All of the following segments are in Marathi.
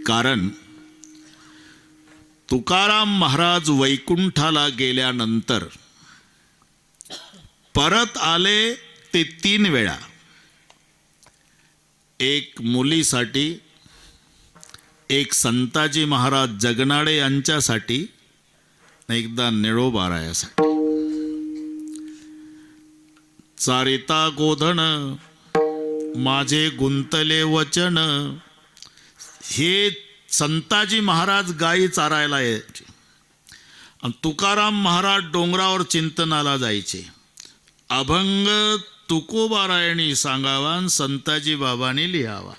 कारण तुकाराम महाराज वैकुंठाला गेल्यानंतर परत आले ते 3 वेळा. एक मुलीसाठी, एक संताजी महाराज जगनाडे यांच्यासाठी, एकदा निळोबारायासाठी. चारिता गोधन माझे गुंतले वचन, हे संताजी महाराज गायी चारायला यायचे आणि तुकाराम महाराज डोंगरावर चिंतनाला जायचे. अभंग तुकोबारायणी सांगावा आणि संताजी बाबांनी लिहावा.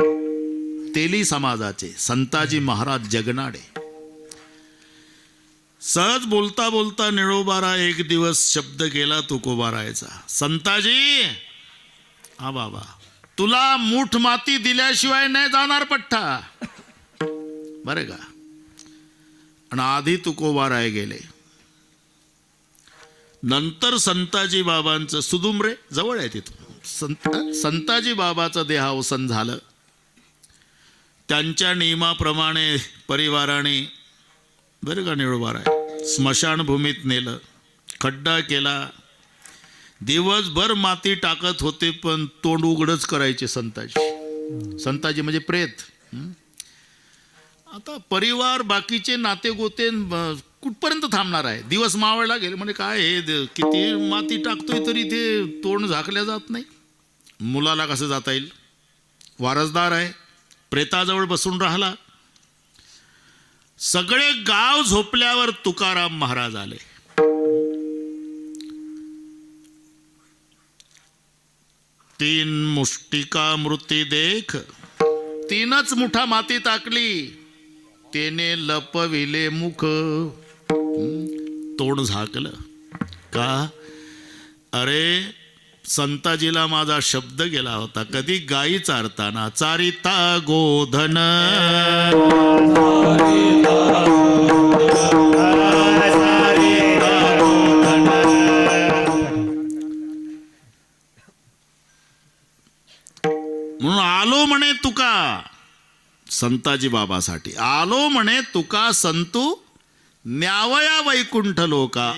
तेली समाजाचे संताजी महाराज जगनाडे. सहज बोलता बोलता निळोबारा एक दिवस शब्द गेला तुकोबारायचा, संताजी, हा बाबा, तुला मूठ माती दिल्याशिवाय नाही जाणार पठ्ठा, बरे का. आणि आधी तुकोबाराय गेले, नंतर संताजी बाबांचं सुदुमरे जवळ आहे तिथून, संताजी बाबाचं देहावसन झालं. त्यांच्या नियमाप्रमाणे परिवाराने बरं का निळोबाराय स्मशानभूमीत नेलं, खड्डा केला. दिवसभर माती टाकत होते पण तोंड उघडच करायचे संताजी. संताजी म्हणजे प्रेत. आता परिवार बाकीचे नाते गोते कुठपर्यंत थांबणार आहे. दिवस मावळला गेले म्हणजे काय हे किती माती टाकतोय तरी ते तोंड झाकल्या जात नाही. मुलाला कसं जाता येईल, वारसदार आहे, प्रेताजवळ बसून राहिला. सगळे गाव झोपल्यावर तुकाराम महाराज आले. तीन मुष्टिका मृती देख, 3च मुठा माती टाकली, तेने लपविले मुख, तोंड झाकलं. का? अरे संताजीला माझा शब्द गेला होता, कधी गायी चारताना, चारिता गोधन म्हणून आलो म्हणे तुका, संताजी बाबासाठी आलो म्हणे तुका संतू, न्यावया वैकुंठ लोका.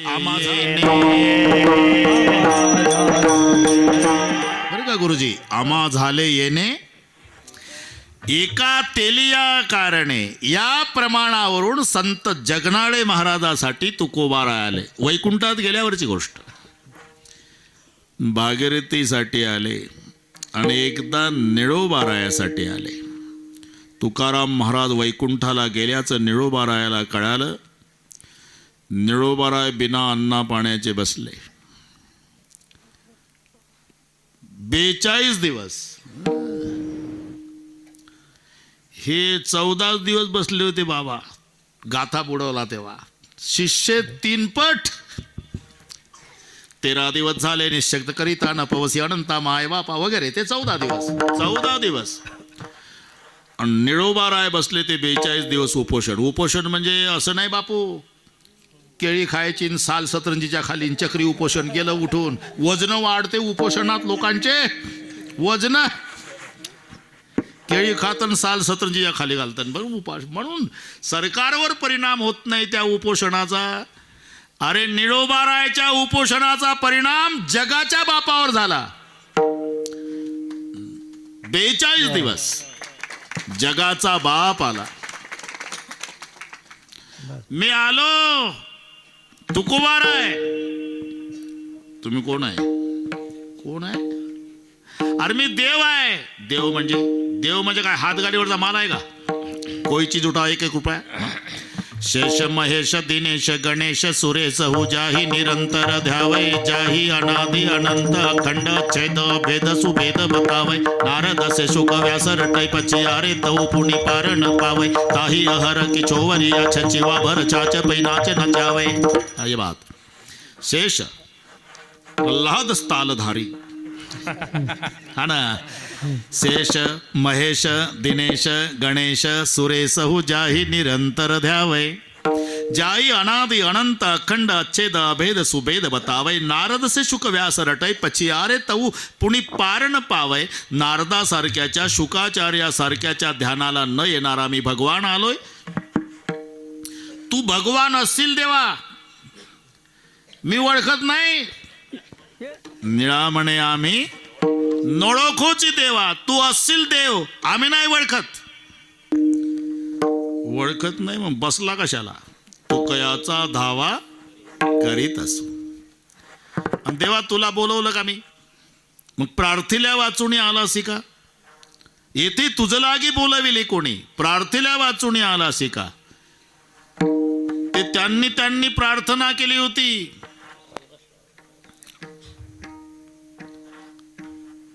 बरं का गुरुजी, आम्हा झाले येणे एका तेलिया कारणे. या प्रमाणावरून संत जगनाडे महाराजासाठी तुकोबाराय आले. वैकुंठात गेल्यावरची गोष्ट. भागीरथीसाठी आले आणि एकदा निळोबारायासाठी आले. तुकाराम महाराज वैकुंठाला गेल्याचं निळोबारायाला कळालं. निळोबाराय बिना अन्ना पाण्याचे बसले. 42 दिवस. हे 14 दिवस बसले होते बाबा. गाथा बुडवला तेव्हा. शिष्य 3 पट. 13 दिवस झाले निश्शक्त करिता नपवसी अनंता माय बापा वगैरे, ते 14 दिवस. 14 दिवस. आणि निळोबाराय बसले ते 42 दिवस उपोषण. उपोषण म्हणजे असं नाही बापू केळी खायची साल सतरंजीच्या खाली चक्री उपोषण केलं उठून. वजन वाढते उपोषणात लोकांचे. वजन केळी खातन साल सतरंजीच्या खाली घालतात बरं उपास. म्हणून सरकारवर परिणाम होत नाही त्या उपोषणाचा. अरे निळोबारायच्या उपोषणाचा परिणाम जगाच्या बापावर झाला. 42 दिवस जगाचा बाप आला. मी आलो तुकोबाराय. तुम्ही कोण आहे? कोण आहे? अरे मी देव आहे. देव म्हणजे काय हातगाडीवरचा माल आहे का? कोई चीज उठा 1-1 रुपया. शेष महेश दिनेश गणेश सुरेश हो जाही निरंतर ध्यावै. जाही अनादि अनंत अखंड छेद भेद सुभेद बतावै. नारद से शुक व्यास रटै पचियारे तव पुनि पार न पावै. ताही अहर किचोवरिया छचिवा भर चाच पै नाच नचावै. ये बात. शेष प्रल्हाद स्थालधारी, हा ना. शेष महेश दिनेश गणेश सुरेश हो जाही निरंतर ध्यावै. जाई अनादि अनंत अखंड अच्छेद अभेद सुभेद बतावय नारद से शुक व्यास रटय पचियारे तऊ पुणी पारण पावय नारदासारख्याच्या शुकाचार्यासारख्याच्या ध्यानाला न येणारा मी भगवान आलोय. तू भगवान असशील देवा मी ओळखत नाही. निळा म्हणे आम्ही नोळखोची देवा तू असशील देव आम्ही नाही ओळखत. ओळखत नाही मग बसला कशाला. तो कयाचा धावा करीत असो. आणि देवा तुला बोलवलं का मी मग प्रार्थील्या वाचून आलासी का. येथे तुझ लागी बोलविले कोणी प्रार्थील्या वाचून आलासी का. ते त्यांनी प्रार्थना केली होती.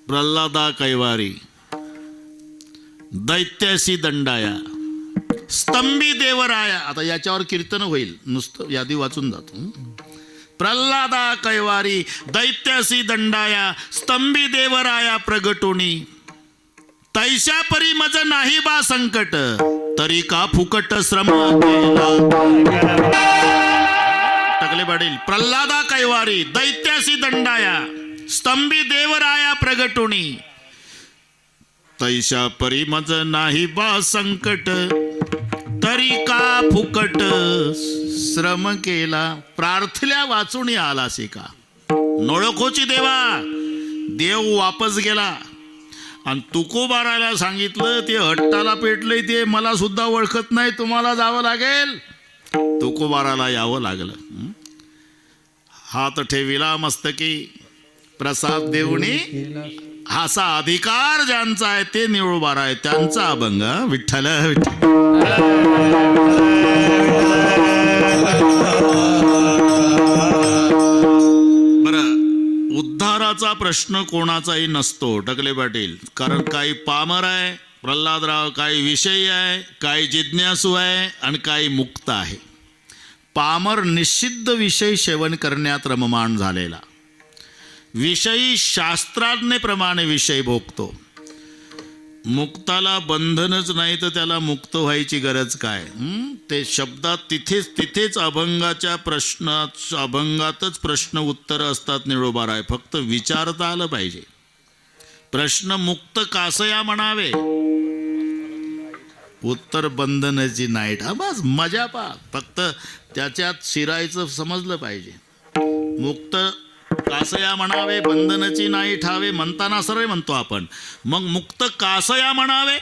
प्रल्हादा कैवारी दैत्यासी दंडाया स्तंभी देवराया. आता याच्यावर कीर्तन होईल नुसतं यादी वाचून जातो. प्रल्हादा कैवारी दैत्यासी दंडाया स्तंभी देवराया प्रगटोनी तैशा परी मज नाही बा संकट तरी का फुकट श्रम केला. टकले पाटील प्रल्हादा कैवारी दैत्यासी दंडाया स्तंभी देवराया प्रगटोनी तैशा परी मज नाही बा संकट तरी का फुकट श्रम केला. प्रार्थल्या वाचून आलासी का. नोळखोची देवा देव वापस गेला आणि तुकोबाराला सांगितलं ते हट्टाला पेटले ते मला सुद्धा ओळखत नाही तुम्हाला जावं लागेल. तुकोबाराला यावं लागलं. हात ठेविला मस्तकी प्रसाद देऊनी असा अधिकार ज्यांचा आहे ते निळोबारा आहे त्यांचा अभंग. विठ्ठल बरं उद्धाराचा प्रश्न कोणाचाही नसतो टकले पाटील. कारण काही पामर आहे प्रल्हादराव काही विषयी आहे काही जिज्ञासू आहे आणि काही मुक्त आहे. पामर निषिद्ध विषय सेवन करण्यात रममाण झालेला विषयी शास्त्राज्ञेप्रमाणे विषय भोगतो. मुक्ताला बंधनच नाही तर त्याला मुक्त व्हायची गरज काय. ते शब्दात तिथेच अभंगातच प्रश्न उत्तर असतात. निळोबार आहे फक्त विचारता आलं पाहिजे. प्रश्न मुक्त कासया म्हणावे उत्तर बंधनाची नाईट. हा बस मजा पा फक्त त्याच्यात शिरायचं समजलं पाहिजे. मुक्त कासया म्हणावे बंधनाची नाही ठावे म्हणताना सरळ म्हणतो आपण. मग मुक्त कासया म्हणावे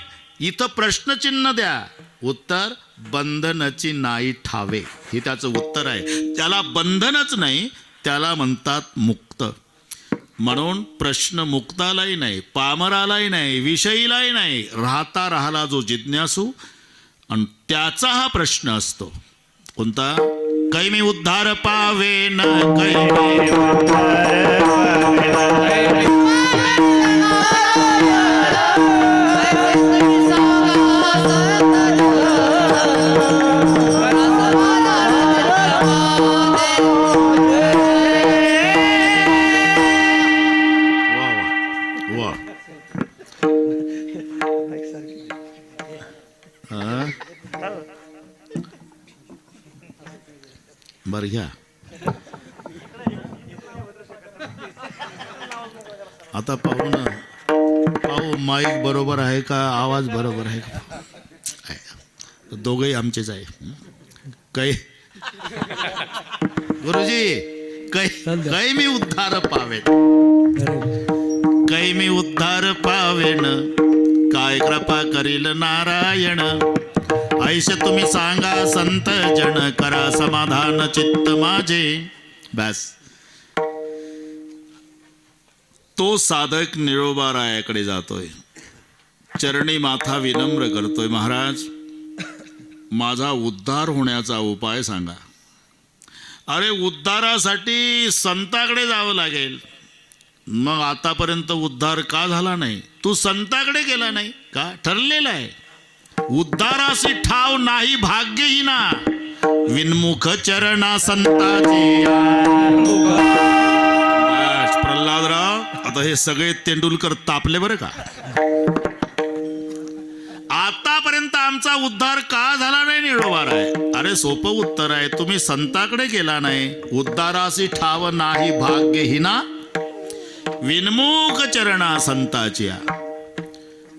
इथं प्रश्नचिन्ह द्या उत्तर बंधनाची नाही ठावे हे त्याचं उत्तर आहे. त्याला बंधनच नाही त्याला म्हणतात मुक्त. म्हणून प्रश्न मुक्तालाही नाही पामरालाही नाही विषयीलाही नाही राहता राहिला जो जिज्ञासू आणि त्याचा हा प्रश्न असतो. कोणता. कै मी उद्धार पावेन कै मी उद्धार पावेन बर घ्या. आता पाहू ना पाहू माईक बरोबर आहे का आवाज बरोबर आहे का. दोघंही आमचेच आहे. कै गुरुजी कै मी उद्धार पावेन कै मी उद्धार पावेन काय कृपा करील नारायण. ऐश तुम्ही सांगा संत जन करा समाधान चित्त माझे. बस तो साधक निळोबारायाकडे जातोय चरणी माथा विनम्र करतोय. महाराज माझा उद्धार होण्याचा उपाय सांगा. अरे उद्धारासाठी संताकडे जावं लागेल. मग आतापर्यंत उद्धार का झाला नाही. तू संताकडे गेला नाही का. ठरलेला आहे उद्धारासी ठाव नाही भाग्यहीना विनमुख चरणा संताची. प्रल्हादराव आता हे सगळे तेंडुलकर तापले बरं का. आतापर्यंत आमचा उद्धार का झाला नाही निळोबार आहे? अरे सोपं उत्तर आहे, तुम्ही संताकडे गेला नाही. उद्धारासी ठाव नाही भाग्य हिना, विनमुख चरणा संताच्या.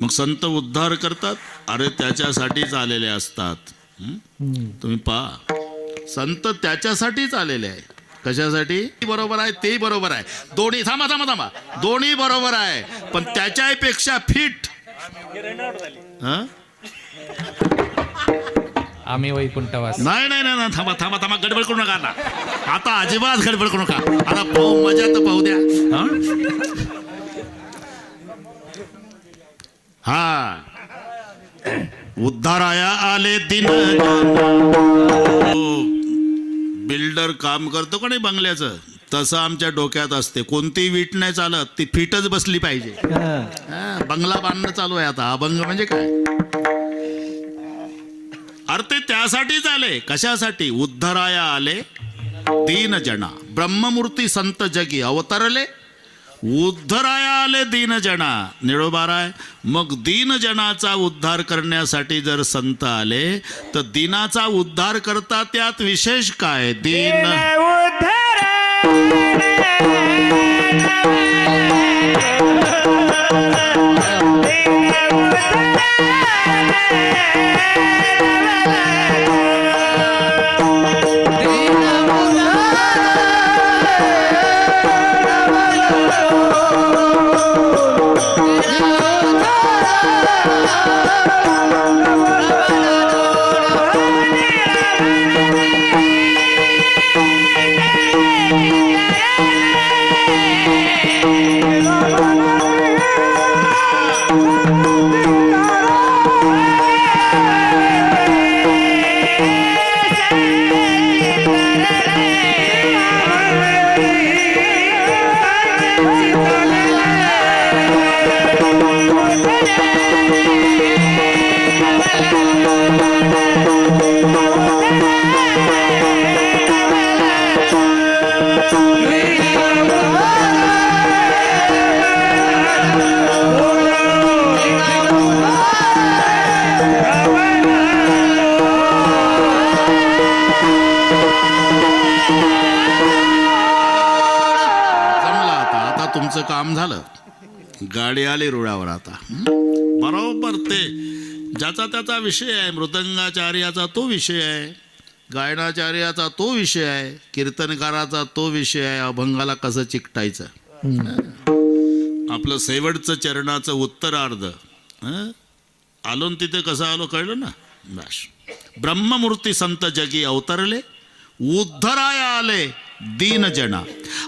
मग संत उद्धार करतात, अरे त्याच्यासाठीच आलेले असतात. तुम्ही पहा, संत त्याच्यासाठीच आलेले आहे. कशासाठी? बरोबर आहे, ते बरोबर आहे. दोन्ही थांबा थांबा थांबा, दोन्ही बरोबर आहे, पण त्याच्यापेक्षा फिट. आम्ही वैकुंठवास. नाही नाही नाही, थांबा थांबा थांबा, गडबड करू नका आता अजिबात गडबड करू नका. आता पाहू, मजा तर पाहू द्या. हा, उद्धाराया आले दिन. बिल्डर काम करतो का नाही बंगल्याचं, तसं आमच्या डोक्यात असते. कोणती वीट नाही चालत, ती फिटच बसली पाहिजे. बंगला बांधणं चालू आहे आता. अभंग म्हणजे काय? अरे ते त्यासाठीच आले. कशासाठी? उद्धाराया आले दीन जना, ब्रह्ममूर्ती संत जगी अवतरले. उद्धराया आले दीन जना. निळोबाराय, मग दीन जनाचा उद्धार करण्यासाठी जर संत आले तर दिनाचा उद्धार करता त्यात विशेष काय? दीन काम झालं. गाडी आली रुळावर. आता बरोबर ते ज्याचा त्याचा विषय आहे. मृदंगाचार्याचा तो विषय आहे, गायनाचार्याचा तो विषय आहे, कीर्तनकाराचा तो विषय आहे. अभंगाला कसं चिकटायचं. आपलं शेवटचं चरणाचं उत्तरार्ध आलो तिथे कसं आलो कळलं ना. बस, ब्रह्ममूर्ती संत जगी अवतरले, उद्धराया आले दीन जना.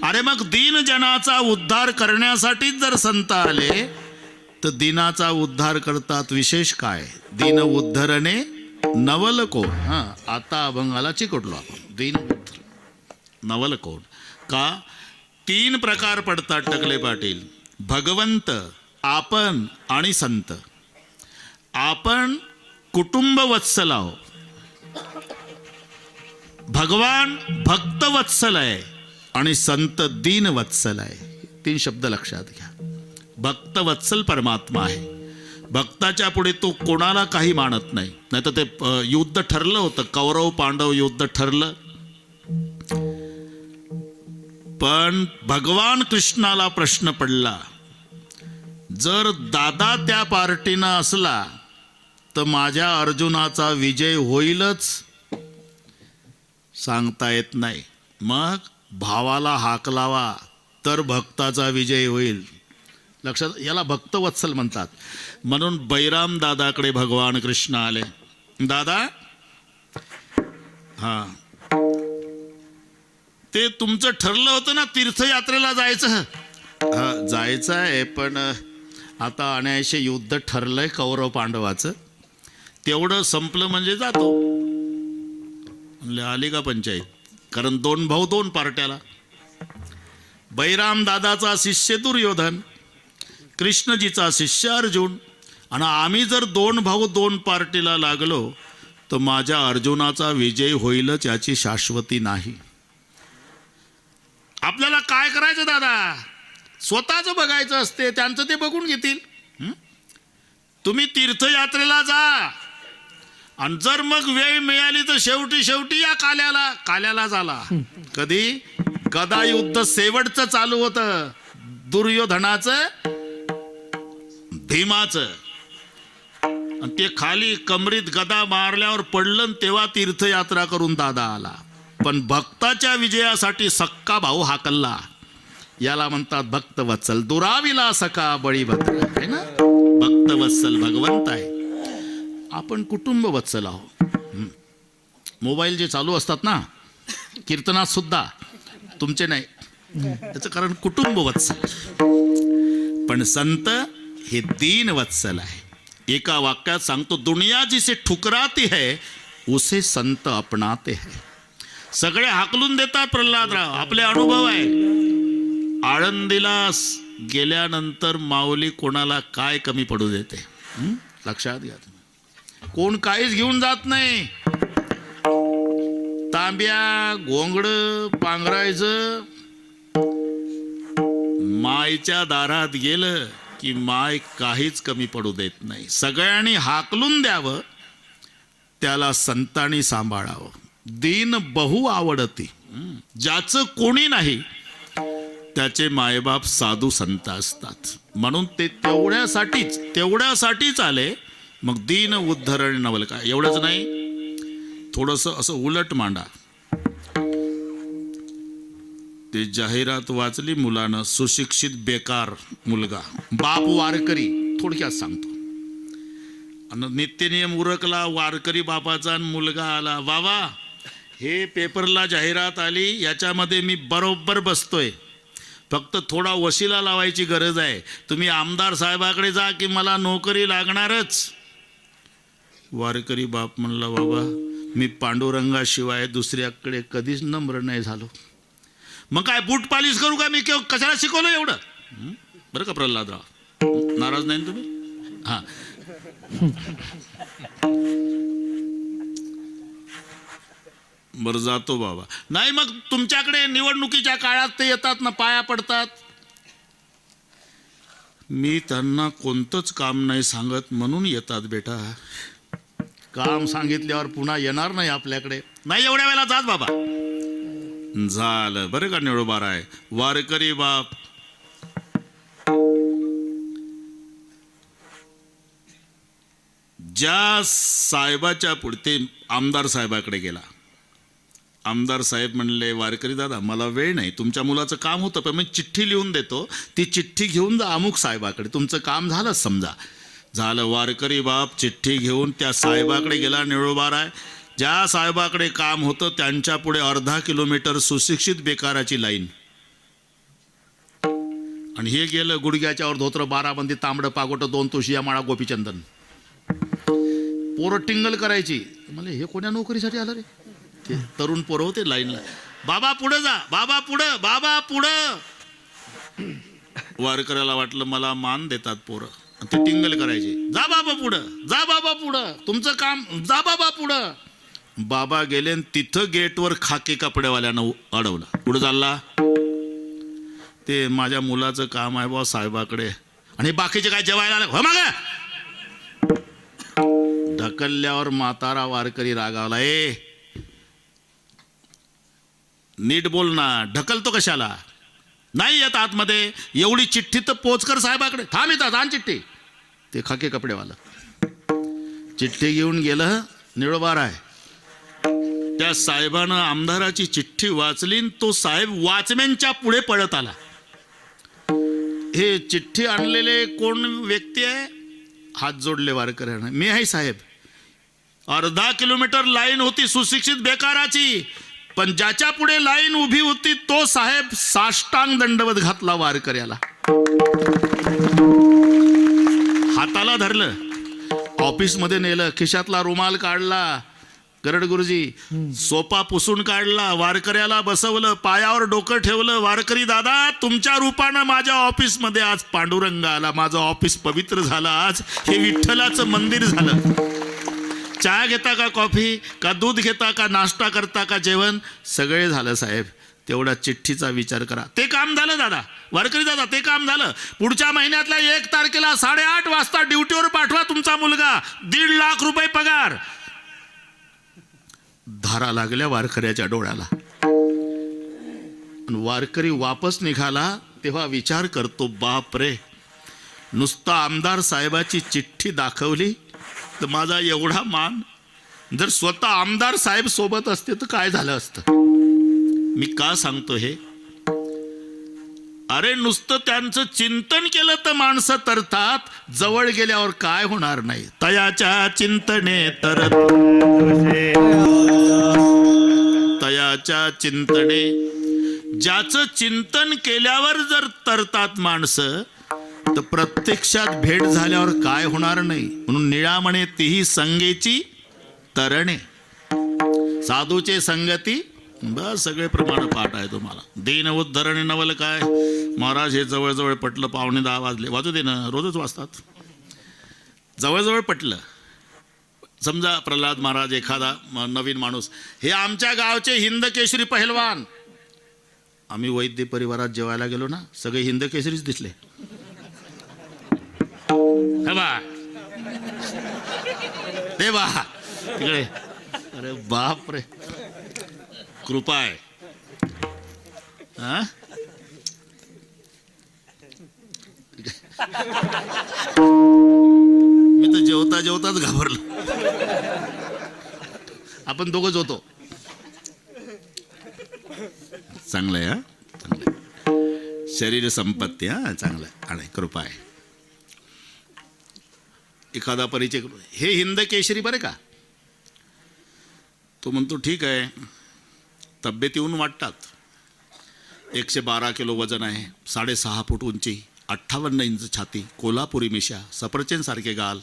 अरे मग दीन जनाचा उद्धार करण्यासाठीच जर संत आले तर दिनाचा उद्धार करतात. विशेष काय? दीन उद्धरणे नवल कोण. आता अभंगाला चिकटलो आपण. दीन नवल कोण. का? 3 प्रकार पडतात टकले पाटील. भगवंत, आपण आणि संत. आपण कुटुंब वत्सल आहो, भगवान भक्त वत्सल आहे आणि संत दीन वत्सल आहे. 3 शब्द लक्षात घ्या. भक्त वत्सल परमात्मा आहे. भक्ताच्या पुढे तो कोणाला काही मानत नाही. नाही तर ते युद्ध ठरलं होतं, कौरव पांडव युद्ध ठरलं. पण भगवान कृष्णाला प्रश्न पडला, जर दादा त्या पार्टीनं असला तर माझ्या अर्जुनाचा विजय होईलच. सांगता येत नाही. मग भावाला हाक लावा तर भक्ताचा विजय होईल. लक्षात. याला भक्तवत्सल म्हणतात. म्हणून बैराम दादाकडे भगवान कृष्ण आले. दादा, ते तुमचं ठरलं होतं ना तीर्थयात्रेला जायचं. जायचं आहे, पण आता अनायासे युद्ध ठरलंय कौरव पांडवाचं, तेवढं संपलं म्हणजे जातो. म्हणले आली का पंचायत. कारण 2 भाऊ 2 पार्ट्याला. बैराम दादाचा शिष्य दुर्योधन, कृष्णजीचा शिष्य अर्जुन. आणि आम्ही जर 2 भाऊ 2 पार्टीला लागलो तर माझ्या अर्जुनाचा विजय होईलच याची शाश्वती नाही. आपल्याला काय करायचं दादा? स्वतःच बघायचं असते, त्यांचं ते बघून घेतील. तुम्ही तीर्थयात्रेला जा, आणि जर मग वेळ मिळाली तर शेवटी या काल्याला झाला. कधी गदा युद्ध शेवटचं चालू होतं दुर्योधनाचं भीमाचं, आणि ते खाली कमरीत गदा मारल्यावर पडलं तेव्हा तीर्थयात्रा करून दादा आला. पण भक्ताच्या विजयासाठी सक्का भाऊ हाकलला. याला म्हणतात भक्तवत्सल. दुराविला सखा बळीभद्र आहे ना. भक्तवत्सल भगवंत आहे. आपण कुटुंब वत्सल आहो. मोबाईल जे चालू असतात ना कीर्तनात सुद्धा तुमचे नाही, त्याचं कारण कुटुंब वत्सल. पण संत हे दीन वत्सल आहे. एका वाक्यात सांगतो, दुनिया जिसे ठुकराती है उसे संत अपनाते हैं. सगळे हाकलून देतात प्रल्हादराव, आपले अनुभव आहे. आळंदीला गेल्यानंतर माऊली कोणाला काय कमी पडू देते लक्षात घ्या. कोण काहीच घेऊन जात नाही. तांब्या घोंगड पांघरायचं. मायच्या दारात गेलं की माय काहीच कमी पडू देत नाही. सगळ्यांनी हाकलून द्यावं, त्याला संतांनी सांभाळावं. दीन बहु आवडती. ज्याचं कोणी नाही त्याचे मायबाप साधू संत असतात. म्हणून ते तेवढ्यासाठीच आले. मग दीन उद्धरण नवल काय एवढंच नाही, थोडंसं असं उलट मांडा. ते जाहिरात वाचली मुलानं, सुशिक्षित बेकार मुलगा, बाप वारकरी. थोडक्यात सांगतो. आणि नित्यनियम उरकला वारकरी बापाचा आणि मुलगा आला. बाबा हे पेपरला जाहिरात आली, याच्यामध्ये मी बरोबर बसतोय, फक्त थोडा वशिला लावायची गरज आहे. तुम्ही आमदार साहेबाकडे जा की मला नोकरी लागणारच. वारकरी बाप म्हणला, बाबा मी पांडुरंगाशिवाय दुसऱ्याकडे कधीच नम्र नाही झालो. मग काय बूट पालिश करू का मी? कशाला शिकवलं एवढं? बरं का प्रल्हादराव, नाराज नाही तुम्ही? हां, बरं जातो बाबा. नाही मग तुमच्याकडे निवडणुकीच्या काळात ते येतात ना, पाया पडतात. मी त्यांना कोणतंच काम नाही सांगत म्हणून येतात बेटा. काम सांगितल्यावर पुन्हा येणार नाही आपल्याकडे. नाही एवढ्या वेळेला जात बाबा. झालं बरं का निळोबार आहे. वारकरी बाप ज्या साहेबाच्या पुढे आमदार साहेबाकडे गेला. आमदार साहेब म्हणले, वारकरी दादा मला वेळ नाही, तुमच्या मुलाचं काम होतं पण मी चिठ्ठी लिहून देतो, ती चिठ्ठी घेऊन जा अमुक साहेबाकडे, तुमचं काम झालं समजा. झालं. वारकरी बाप चिठ्ठी घेऊन त्या साहेबाकडे गेला. निळोबार आहे. ज्या साहेबाकडे काम होतं त्यांच्या पुढे अर्धा किलोमीटर सुशिक्षित बेकाराची लाईन. आणि हे गेलं गुडघ्याच्यावर धोत्र, बाराबंदी, तांबडं पागोट, 2 तुळशीया माळा, गोपीचंदन. पोरं टिंगल करायची. मला हे कोण्या नोकरीसाठी आलं रे? ते तरुण पोरं होते लाईनला. बाबा पुढं जा, बाबा पुढं, बाबा पुढं. वारकऱ्याला वाटलं मला मान देतात पोरं, ते टिंगल करायचे. जा बाबा पुढं, जा बाबा पुढं, तुमचं काम, जा बाबा पुढं. बाबा गेले तिथं गेटवर खाकी कपड्यावाल्यानं अडवलं. पुढं चालला. ते माझ्या मुलाचं काम आहे बा साहेबाकडे. आणि बाकीचे काय जेवायला आले हो माग. ढकलल्यावर म्हातारा वारकरी रागावला. नीट बोल ना, ढकलतो कशाला? नाही येत आतमध्ये. एवढी चिठ्ठी तर पोचकर साहेबाकडे. थांब येतात, आण चिठ्ठी. ते खाके कपडेवाला चिठ्ठी घेऊन गेलं. निळोबार आहे. त्या साहेबानं आमदाराची चिठ्ठी वाचली. तो साहेब वॉचमॅनच्या पुढे पळत आला. हे चिठ्ठी आणलेले कोण व्यक्ती आहे? हात जोडले वारकऱ्यानं. मी आहे साहेब. अर्धा किलोमीटर लाईन होती सुशिक्षित बेकाराची, पण ज्याच्या पुढे लाईन उभी होती तो साहेब साष्टांग दंडवत घातला वारकऱ्याला. हाताला धरलं, ऑफिसमध्ये नेलं, खिशातला रुमाल काढला, गरड गुरुजी सोपा पुसून काढला, वारकऱ्याला बसवलं, पायावर डोकं ठेवलं. वारकरी दादा तुमच्या रूपानं माझ्या ऑफिसमध्ये आज पांडुरंग आला, माझं ऑफिस पवित्र झालं, आज हे विठ्ठलाचं मंदिर झालं. चहा घेता का कॉफी, का दूध घेता का नाश्ता करता का जेवण, सगळे झालं साहेब. तेवढा चिठ्ठीचा विचार करा. ते काम झालं दादा, वारकरी दादा ते काम झालं. पुढच्या महिन्यातल्या 1 तारखेला 8:30 वाजता ड्युटीवर पाठवा तुमचा मुलगा. 1.5 लाख रुपये पगार. धारा लागल्या वारकऱ्याच्या डोळ्याला. वारकरी वापस निघाला तेव्हा विचार करतो, बाप रे, नुसता आमदार साहेबाची चिठ्ठी दाखवली तर माझा एवढा मान, जर स्वतः आमदार साहेब सोबत असते तर काय झालं असतं. मी का सांगतो हे? अरे नुसतं त्यांचं चिंतन केलं तर माणसं तरतात, जवळ गेल्यावर काय होणार नाही. तयाच्या चिंतने तरत, तयाच्या चिंतने, ज्याचं चिंतन केल्यावर जर तरतात माणसं, तर प्रत्यक्षात भेट झाल्यावर काय होणार नाही. म्हणून निळा म्हणे तीही संगेची तरणे, साधूचे संगती. बस सगळे प्रमाण पाठ आहे तुम्हाला. दीन उद्धरणे नवल काय महाराज, हे जवळजवळ पटलं. 9:45 वाजले, वाजू दे ना, रोजच वाजतात. जवळजवळ पटलं. समजा प्रल्हाद महाराज एखादा नवीन माणूस, हे आमच्या गावचे हिंद केसरी पहिलवान. आम्ही वैद्य परिवारात जेवायला गेलो ना, सगळे हिंद केसरीच दिसले. ते बा तिकडे, अरे बाप रे, कृपा आहे. हा, मी तर जेवता जेवताच घाबरलो. आपण दोघंच होतो. चांगलंय हा, चांगलंय. शरीर संपत्ती, हा चांगलं आणि कृपा आहे. एखादा परिचय, हे हिंद केशरी बरे का. तो म्हणतो ठीक आहे, तब्येतीहून वाटतात. 112 किलो वजन आहे, 6.5 फूट उंची, 58 इंच छाती, कोल्हापुरी मिशा, सफरचंद सारखे गाल.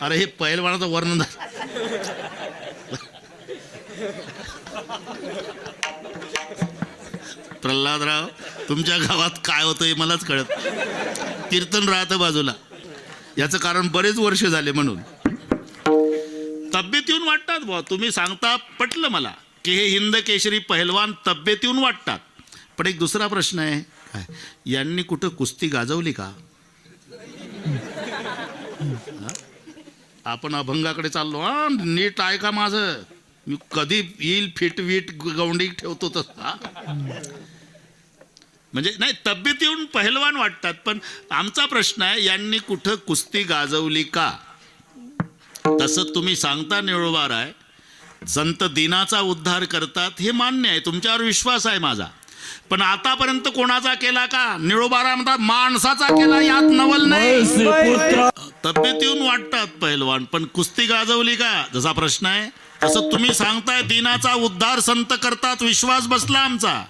अरे हे पहिलवानाचं वर्णन झालं. प्रल्हादराव, तुमच्या गावात काय होतं हे मलाच कळत. कीर्तन राहतं बाजूला, याचं कारण बरेच वर्ष झाले. म्हणून तब्येत येऊन वाटतात बुवा. तुम्ही सांगता पटलं मला की हे हिंद केशरी पहिलवान तब्येत येऊन वाटतात. पण एक दुसरा प्रश्न आहे, काय यांनी कुठं कुस्ती गाजवली का? आपण अभंगाकडे चाललो. हा नीट आहे का माझं, मी कधी येईल फिट वीट गवंडी ठेवतो तसा. म्हणजे नाही, तब्येत येऊन पहिलवान वाटतात. पण आमचा प्रश्न आहे, यांनी कुठं कुस्ती गाजवली का? तसं तुम्ही सांगता निळोबार आहे, संत दिनाचा उद्धार करतात, हे मान्य आहे, तुमच्यावर विश्वास आहे माझा. पण आतापर्यंत कोणाचा केला का? निळोबारा म्हणतात माणसाचा केला, यात नवल नाही. तब्येत येऊन वाटतात पहिलवान, पण कुस्ती गाजवली का? जसा प्रश्न आहे तसं तुम्ही सांगताय दिनाचा उद्धार संत करतात, विश्वास बसला आमचा.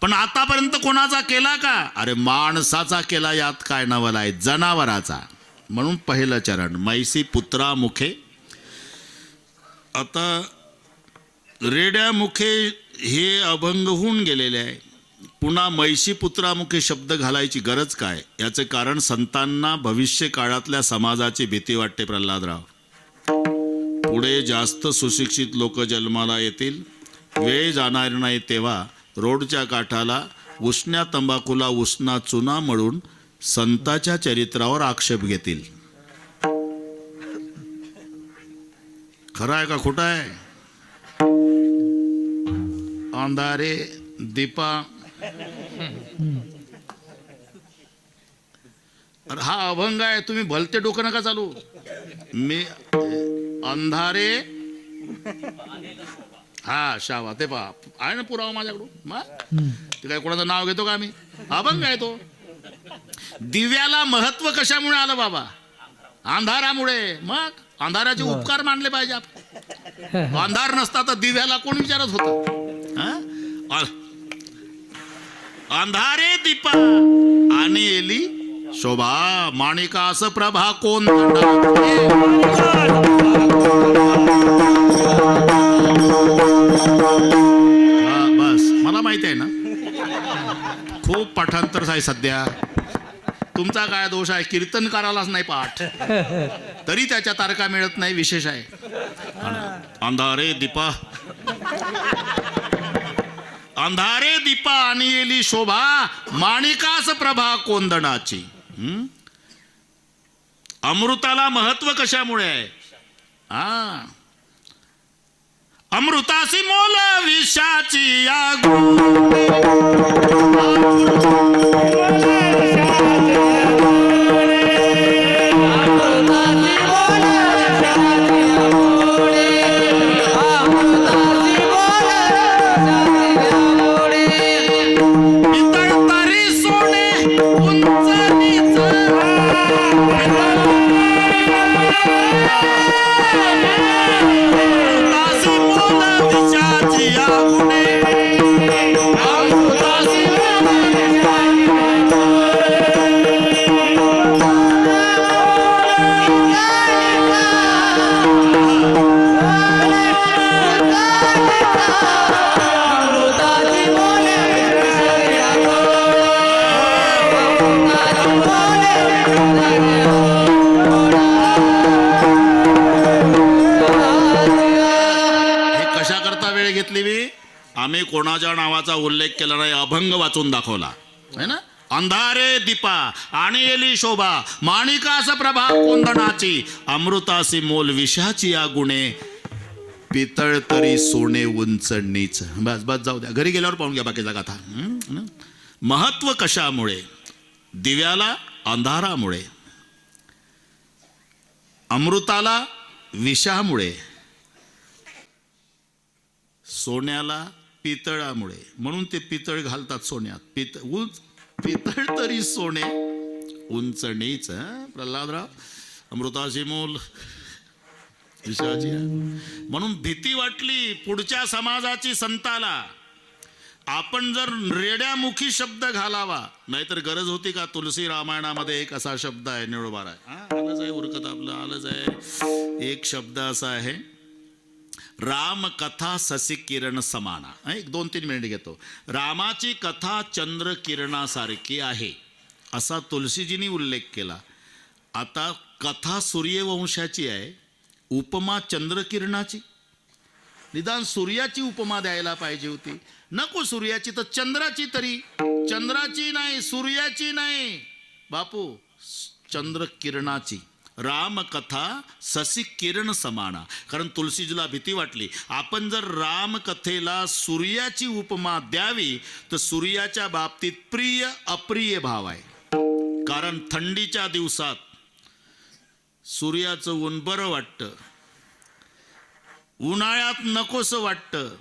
पण आतापर्यंत कोणाचा केला का? अरे माणसाचा केला, यात काय नवल आहे, जनावराचा. म्हणून पहिलं चरण मैसी पुत्रा मुखे. आता रेड्या मुखे हे अभंग होऊन गेलेले आहे, पुन्हा मैशी पुत्रामुखे शब्द घालायची गरज काय? याचे कारण संतांना भविष्य काळातल्या समाजाची भीती वाटते. प्रल्हादराव, पुढे जास्त सुशिक्षित लोक जन्माला येतील, वेळ जाणार नाही तेव्हा रोडच्या काठाला उष्ण्या तंबाखूला उष्णा चुना मळून संताच्या चरित्रावर आक्षेप घेतील. खरं आहे का खोटं आहे? अंधारे दीपा, हा अभंग आहे, तुम्ही भलते डोकं नका चालू. मी अंधारे, हा शावा, ते पहा आहे ना पुरावा माझ्याकडून. मग ते काय कोणाचं नाव घेतो का आम्ही? अभंग आहे तो. दिव्याला महत्व कशामुळे आलं बाबा? अंधारामुळे. मग अंधाराचे उपकार मानले पाहिजे आपण. अंधार नसता तर दिव्याला कोण विचारत होत? अंधारे दीपा आणि एली शोभा, माणिकास प्रभा कोण? बस मला माहिती आहे ना, खूप पाठांतर आहे सध्या. तुमचा काय दोष आहे? कीर्तनकारालाच नाही पाठ, तरी त्याच्या तारखा मिळत नाही, विशेष आहे. अंधारे दीपा, अंधारे दीपा आणि येली शोभा, माणिकास प्रभा कोंदणाची. अमृताला महत्व कशामुळे आहे? अमृतासी मोल विषाची या आम्ही कोणाच्या नावाचा उल्लेख केला नाही, अभंग वाचून दाखवला है ना. अंधारे दीपा आणि एली शोभा माणिकास प्रभा कोंदणाची अमृतासी मोल विषाची या गुणे पितळ तरी सोने उंच नीच. बस बस जाऊ द्या, घरी गेल्यावर पाहून घ्या बाकीचा गाथा. महत्व कशामुळे? दिव्याला अंधारामुळे, अमृताला विषामुळे, सोन्याला पितळामुळे. म्हणून ते पितळ घालतात सोन्यात. पितळ तरी सोने उंच नीच. प्रल्हादराव अमृताची मोल विषाची. म्हणून भीती वाटली पुढच्या समाजाची संताला. आपण जर रेड्यामुखी शब्द घालावा, नाहीतर गरज होती का? तुलसी रामायणामध्ये एक असा शब्द आहे, निळोबार आहे, आलंच आहे उरकत आपलं, आलंच आहे. एक शब्द असा आहे, राम कथा ससी किरण समाना. एक 2-3 मिनिट घेतो. रामाची कथा चंद्र किरणासारखी आहे असा तुलसीजींनी उल्लेख केला. आता कथा सूर्यवंशाची आहे, उपमा चंद्रकिरणाची. निदान सूर्याची उपमा द्यायला पाहिजे होती. नको सूर्याची तर चंद्राची तरी. चंद्राची नाही, सूर्याची नाही बापू, चंद्रकिरणाची. रामकथा ससी किरण समाना. कारण तुलसीजीला भीती वाटली, आपण जर रामकथेला सूर्याची उपमा द्यावी तर सूर्याच्या बाबतीत प्रिय अप्रिय भाव आहे. कारण थंडीच्या दिवसात सूर्याचं ऊन बरं वाटतं, उन्हाळ्यात नकोसं वाटतं.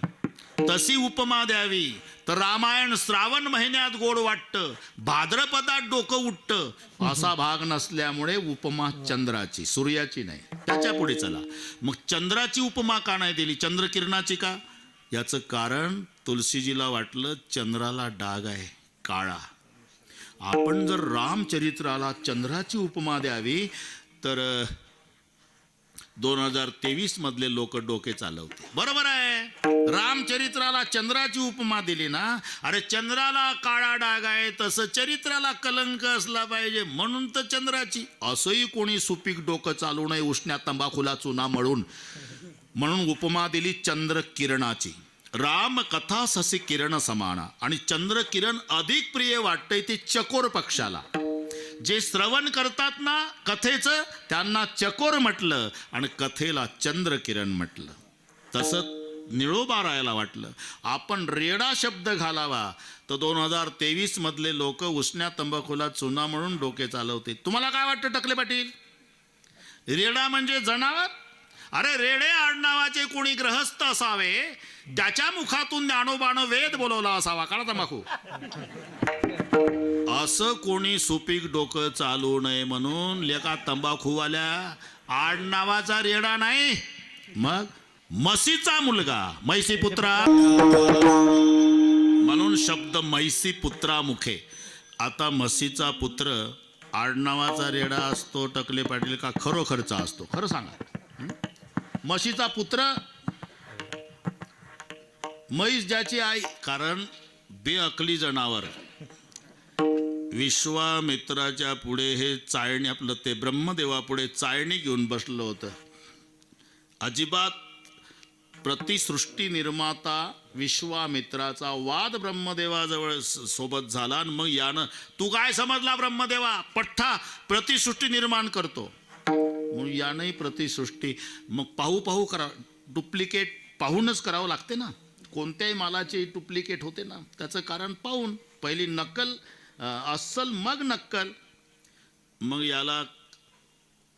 तशी उपमा द्यावी तर रामायण श्रावण महिन्यात गोड वाटतं, भाद्रपदात डोकं उठतं. असा भाग नसल्यामुळे उपमा चंद्राची, सूर्याची नाही. त्याच्या पुढे चला, मग चंद्राची उपमा का नाही दिली, चंद्रकिरणाची का? याचं कारण तुलसीजीला वाटलं चंद्राला डाग आहे काळा. आपण जर रामचरित्राला चंद्राची उपमा द्यावी तर 2023 मधले लोक डोके चालवते. बरोबर आहे, रामचरित्राला चंद्राची उपमा दिली ना. अरे चंद्राला काळा डाग आहे, तसं चरित्राला कलंक असला पाहिजे, म्हणून तर चंद्राची. असंही कोणी सुपीक डोकं चालू नये उष्ण्यात तंबाखूला चुना मळून, म्हणून उपमा दिली चंद्र किरणाची. राम कथा ससी किरण समाना. आणि चंद्र किरण अधिक प्रिय वाटतंय ते चकोर पक्षाला. जे श्रवण करतात ना कथेचं, त्यांना चकोर म्हटलं आणि कथेला चंद्रकिरण म्हटलं. तसं निळोबा राहायला वाटलं आपण रेडा शब्द घालावा तर 2023 मधले लोक उष्ण्या तंबाखूला चुना म्हणून डोके चालवते. तुम्हाला काय वाटतं टकले पाटील? रेडा म्हणजे जनावर? अरे रेडे आडनावाचे कोणी ग्रहस्थ असावे, त्याच्या मुखातून ज्ञानोबानं वेद बोलवला असावा. काळा तंबाखू असं कोणी सुपीक डोकं चालू नये म्हणून लेका तंबाखूवाल्या आडनावाचा रेडा नाही, मग म्हशीचा मुलगा, म्हैसी पुत्रा, म्हणून शब्द म्हैसी पुत्रा मुखे. आता म्हशीचा पुत्र आडनावाचा रेडा असतो टकले पाटील का खरोखरचा असतो? खरं सांगा. म्हशीचा पुत्र, म्हैस ज्याची आई. कारण बेअकली जनावर. विश्वामित्राच्या पुढे हे चाळणी, आपलं ते ब्रह्मदेवापुढे चाळणी घेऊन बसलं होतं. अजिबात प्रतिसृष्टी निर्माता विश्वामित्राचा वाद ब्रह्मदेवाजवळ सोबत झाला. आणि मग यानं, तू काय समजला ब्रह्मदेवा, पठ्ठा प्रतिसृष्टी निर्माण करतो. मग यानंही प्रतिसृष्टी, मग पाहू करा, डुप्लिकेट पाहूनच करावं लागते ना. कोणत्याही मालाची डुप्लिकेट होते ना, त्याचं कारण पाहून. पहिली नक्कल अस्सल, मग नक्कल. मग याला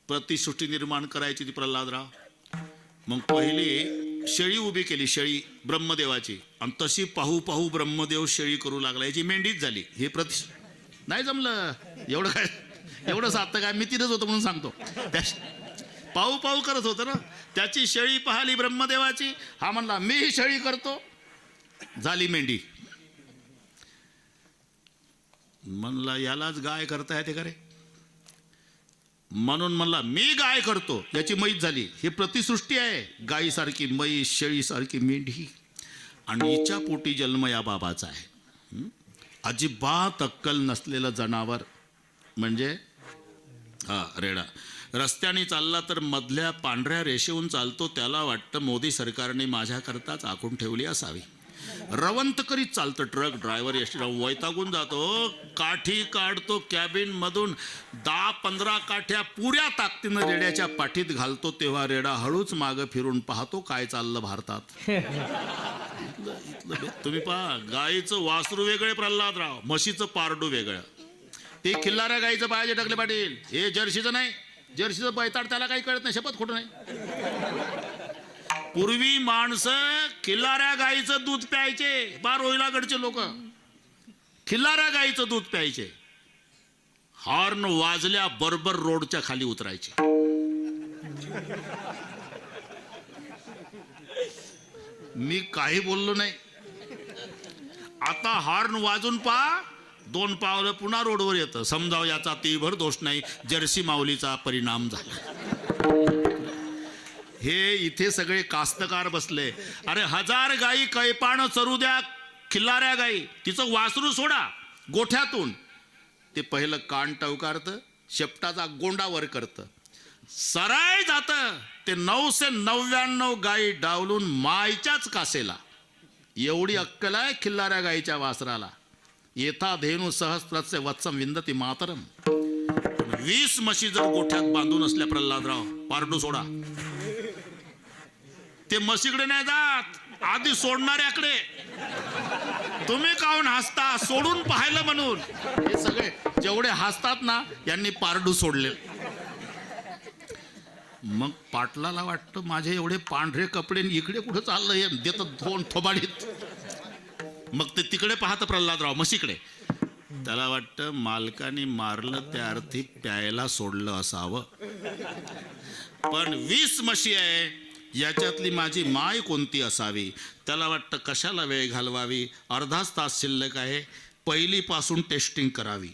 प्रतिसृष्टी निर्माण करायची ती प्रल्हादराव. मग पहिली शेळी उभी केली, शेळी ब्रह्मदेवाची, आणि तशी पाहू पाहू ब्रह्मदेव शेळी करू लागला. याची मेंढीच झाली. हे नाही जमलं. एवढं काय, एवढं साधतं काय, मी तिथंच होतो म्हणून सांगतो. पाहू पाहू करत होतं ना. त्याची शेळी पाहिली ब्रह्मदेवाची, हा म्हणला मीही शेळी करतो, झाली मेंढी. म्हणला यालाच गाय करता येते का रे, म्हणून म्हणला मी गाय करतो, याची म्हैस झाली. ही प्रतिसृष्टी आहे. गायीसारखी म्हैस, शेळीसारखी मेंढी, आणि हिच्या पोटी जन्म या बाबाचा आहे. अजिबात अक्कल नसलेलं जनावर म्हणजे रेडा. रस्त्याने चालला तर मधल्या पांढऱ्या रेषेहून चालतो, त्याला वाटतं मोदी सरकारने माझ्याकरताच आखून ठेवली असावी. रवंत करीत चालतं. ट्रक ड्रायव्हर एसटी वैतागून जातो, काठी काढतो कॅबिन मधून, 10-15 काठ्या पुऱ्या ताकदीनं रेड्याच्या पाठीत घालतो. तेव्हा रेडा हळूच मागं फिरून पाहतो काय चाललं भारतात. तुम्ही पहा, गाईचं वासरू वेगळे प्रल्हादराव, म्हशीचं पारडू वेगळं. ते खिल्लाऱ्या गाईचं पाहिजे टाकले पाटील, हे जर्सीचं नाही. जर्सीचं बैताड त्याला काही कळत नाही, शपथ खोटं नाही. पूर्वी माणसं खिल्लाऱ्या गाईचं दूध प्यायचे. बार रोहिलागडचे लोक खिल्लाऱ्या गाईचं दूध प्यायचे. हॉर्न वाजल्या बरोबर रोडच्या खाली उतरायचे. मी काही बोललो नाही. आता हॉर्न वाजून पहा, 2 पावलं पुन्हा रोडवर येतं. समजावं याचा तीभर दोष नाही, जर्सी माऊलीचा परिणाम झाला. हे इथे सगळे कास्तकार बसले. अरे 1000 गाई कैपानं चरू द्या, खिल्लाऱ्या गाई, तिचं वासरू सोडा गोठ्यातून, ते पहिलं कान टवकारतं, शेपटाचा गोंडा वर करतं, सराय जातं. ते 999 गाई डावलून मायच्याच कासेला. एवढी अक्कल आहे खिल्लाऱ्या गाईच्या वासराला. येथा धेनू सहस्त्रस्य वत्सम विंदती मातरम. 20 म्हशी जर गोठ्यात बांधून असल्या प्रल्हादराव, पारडू सोडा. ते म्हशीकडे नाही जात, आधी सोडणाऱ्याकडे. तुम्ही काहून हसता, सोडून पाहिलं म्हणून. हे सगळे जेवढे हसतात ना, यांनी पारडू सोडले. मग पाटलाला वाटतं माझे एवढे पांढरे कपडे इकडे कुठं चाललंय, देतं 2 थोबाडीत. मग ते तिकडे पाहतं प्रल्हादराव, म्हशीकडे. त्याला वाटतं मालकाने मारलं त्या अर्थी प्यायला सोडलं असावं. पण 20 म्हशी आहे, याच्यातली माझी माय कोणती असावी. त्याला वाटतं कशाला वेळ घालवावी, अर्धाच तास शिल्लक आहे, पहिलीपासून टेस्टिंग करावी.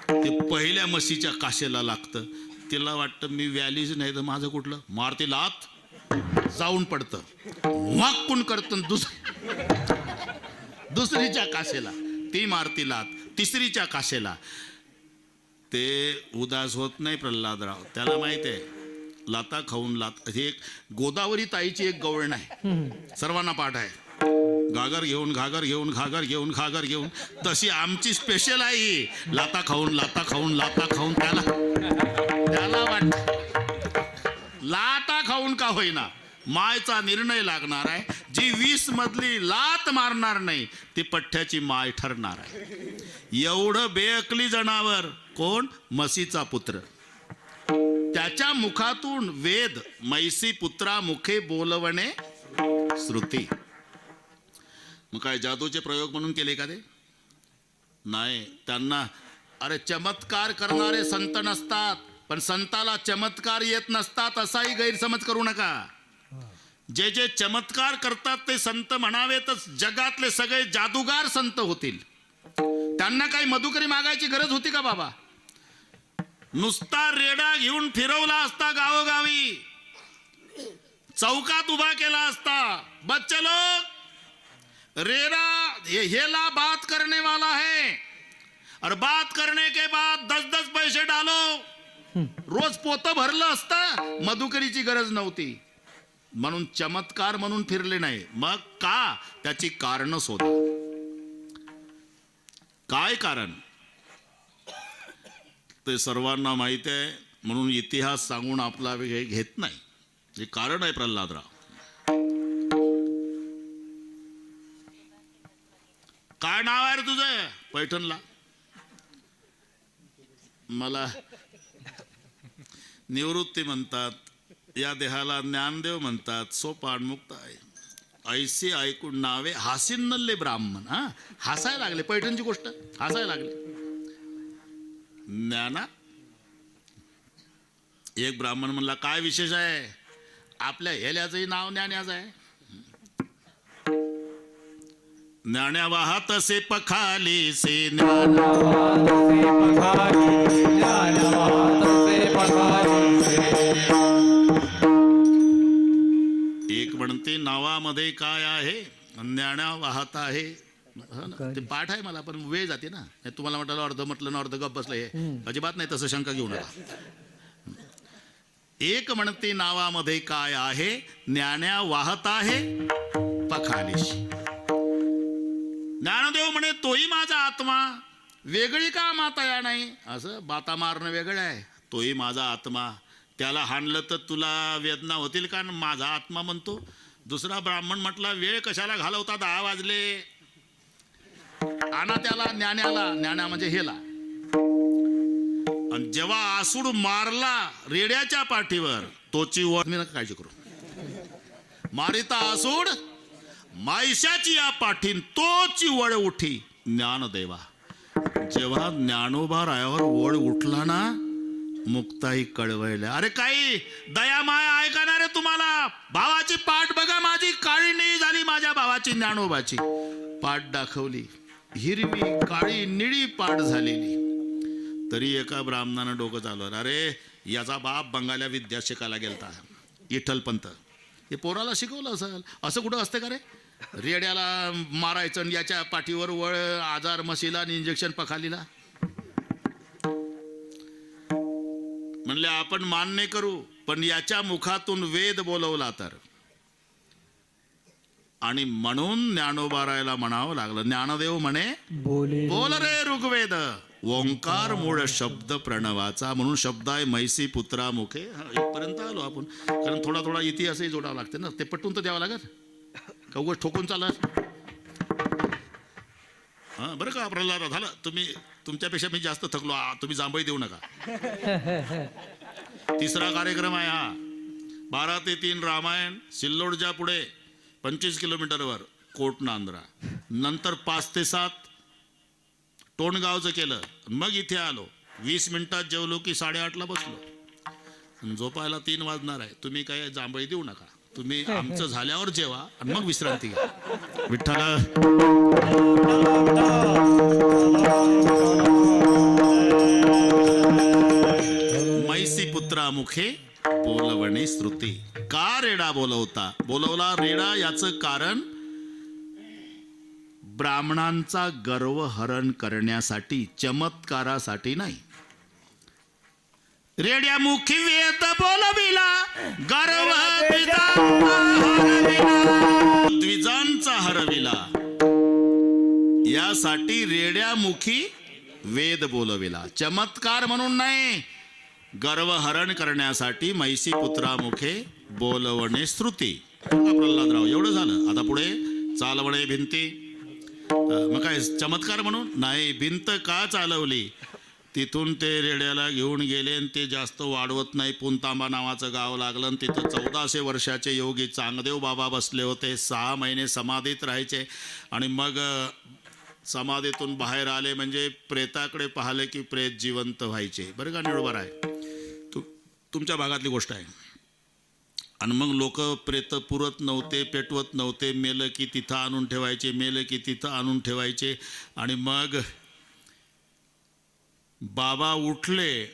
ते पहिल्या म्हशीच्या काशेला लागतं. तिला वाटतं मी व्यालीच नाही तर माझं कुठलं, मारती लात, जाऊन पडतं, वाकून करतं. दुसरीच्या काशेला ती मारती लात, तिसरीच्या काशेला. ते उदास होत नाही प्रल्हादराव. त्याला माहित आहे लाता खाऊन लात. हे गोदावरी ताईची एक गवळण आहे, सर्वांना पाठ आहे. घागर घेऊन घागर घेऊन घागर घेऊन घागर घेऊन, तशी आमची स्पेशल आहे ही. लाता खाऊन लाता खाऊन लाता खाऊन. त्याला वाटत लाता खाऊन का होईना मायचा निर्णय लागणार आहे. जी 20 मधली लात मारणार नाही ती पठ्ठ्याची माय ठरणार आहे. एवढं बेअकली जनावर कोण, म्हशीचा पुत्र. त्याच्या मुखातून वेद, मैसी पुत्रा मुखे बोलवणे श्रुती. मग काय जादूचे प्रयोग म्हणून केले का ते? नाही. त्यांना अरे चमत्कार करणारे संत नसतात, पण संताला चमत्कार येत नसतात असाही गैरसमज करू नका. जे जे चमत्कार करतात ते संत म्हणावे तर जगातले सगळे जादूगार संत होतील. त्यांना काही मधुकरी मागायची गरज होती का बाबा? नुसता रेडा घेऊन फिरवला असता गावोगावी, चौकात उभा केला असता, बच्चे लोग रेडा हेला बात करने वाला है और बात करने के बाद 10-10 पैसे डालो, रोज पोतं भरलं असतं, मधुकरीची गरज नव्हती. म्हणून चमत्कार म्हणून फिरले नाही. मग का? त्याची कारण शोधा. काय कारण ते सर्वांना माहिती आहे, म्हणून इतिहास सांगून आपला वेळ घेत नाही. हे कारण आहे प्रल्हादराव. काय नाव आहे रे तुझं पैठणला? मला निवृत्ती म्हणतात, या देहाला ज्ञानदेव म्हणतात, सोपान मुक्त आहे. ऐसे ऐकून नावे हासीन नल्ले ब्राह्मण. हा, हसायला लागले. पैठणची गोष्ट हसायला लागले. ज्ञाना एक ब्राह्मण म्हणला, काय विशेष आहे? आपल्या हेल्याचंही नाव ज्ञान्याच आहे. ज्ञान्या वाहत से पखाली से ज्ञान एक म्हणते नावामध्ये काय आहे? ज्ञाना वाहत आहे. ते पाठ आहे मला, पण वेळ जाते ना. तुम्हाला म्हटलं अर्ध म्हटलं ना अर्ध गप बसलं. हे अजिबात नाही, तसं शंका घेऊ नका. एक म्हणते नावामध्ये काय आहे? ज्ञान्या वाहत आहे पखालीशी. ज्ञानदेव म्हणे तोही माझा आत्मा, वेगळी का माता या नाही? असं बाता मारणं वेगळं आहे. तोही माझा आत्मा, त्याला हाणलं तर तुला वेदना होतील का? माझा आत्मा म्हणतो. दुसरा ब्राह्मण म्हटला, वेळ कशाला घालवता, 10 वाजले, आणा त्याला ज्ञान्याला. ज्ञान्या म्हणजे हेला. आणि जेव्हा आसूड मारला रेड्याच्या पाठीवर, तोची ओढ मी नका काळजी करू, मारिता आसूड मायशाची या पाठीन, तोची वळ उठी ज्ञानदेवा. जेव्हा ज्ञानोबा रायावर वळ उठला ना, मुक्ताई कळवळल्या. अरे काही दया माया ऐकणार रे तुम्हाला? भावाची पाठ बघा, माझी काळी नाही झाली. माझ्या भावाची ज्ञानोबाची पाठ दाखवली, हिरवी काळी निळी पाठ झालेली. तरी एका ब्राह्मणानं डोकं चालवलं, अरे याचा बाप बंगाल्या विद्या शिकायला गेलता, विठ्ठलपंत. हे पोराला शिकवलं असेल. असं कुठं असते का रे? रेड्याला मारायचं आणि याच्या पाठीवर वळ, आजार मशीला आणि इंजेक्शन पखालीला. म्हणले आपण मान्य करू, पण याच्या मुखातून वेद बोलवला तर. आणि म्हणून ज्ञानोबारायला म्हणावं लागलं. ज्ञानदेव म्हणे, बोल रे ऋग्वेद, ओंकार मूळ शब्द प्रणवाचा. म्हणून शब्द आहे मैसी पुत्रा मुखे. इथपर्यंत आलो आपण, कारण थोडा थोडा इतिहासही जोडावा लागते ना. ते पटवून तर द्यावं लागत का, उगाच ठोकून चालत? हां बरं का प्रल्हाद, झालं. तुमच्यापेक्षा मी जास्त थकलो. तुम्ही जांभई देऊ नका. तिसरा कार्यक्रम आहे हा. 12 ते 3 रामायण, सिल्लोडच्या पुढे 25 किलोमीटरवर कोट नांद्रा. नंतर 5 ते 7 टोणगावचं केलं. मग इथे आलो. 20 मिनिटात जेवलो की 8:30ला बसलो. झोपायला 3 वाजणार आहे. तुम्ही काय जांभई देऊ नका. तुम्ही आमचं झाल्यावर जेवा आणि मग विश्रांती घ्या. विठ्ठला मैसी पुत्रा मुखे बोलवणे श्रुती. का रेडा बोलवला रेडा? याचं कारण ब्राह्मणांचा गर्व हरण करण्यासाठी, चमत्कारासाठी नाही. रेड्या मुखी वेद बोलविला, गर्व द्विजांचा हरविला. यासाठी रेड्या मुखी वेद बोलविला, चमत्कार म्हणून नाही, गर्व हरण करण्यासाठी. मैसी पुत्रा मुखे बोलवणे श्रुती. प्रल्हादराव एवढं झालं. आता पुढे चालवणे भिंती. मग काय चमत्कार म्हणून नाही. भिंत का चालवली? तिथून ते रेड्याला घेऊन गेले आणि ते जास्त वाढवत नाही. पुनतांबा नावाचं गाव लागलं आणि तिथं 1400 वर्षाचे योगी चांगदेव बाबा बसले होते. 6 महिने समाधीत राहायचे आणि मग समाधीतून बाहेर आले म्हणजे प्रेताकडे पाहिले की प्रेत जिवंत व्हायचे. बरं का निळोबार आहे, तुमच्या भागातली गोष्ट आहे. आणि मग लोक प्रेत पुरत नव्हते, पेटवत नव्हते. मेलं की तिथं आणून ठेवायचे, मेलं की तिथं आणून ठेवायचे. आणि मग बाबा उठले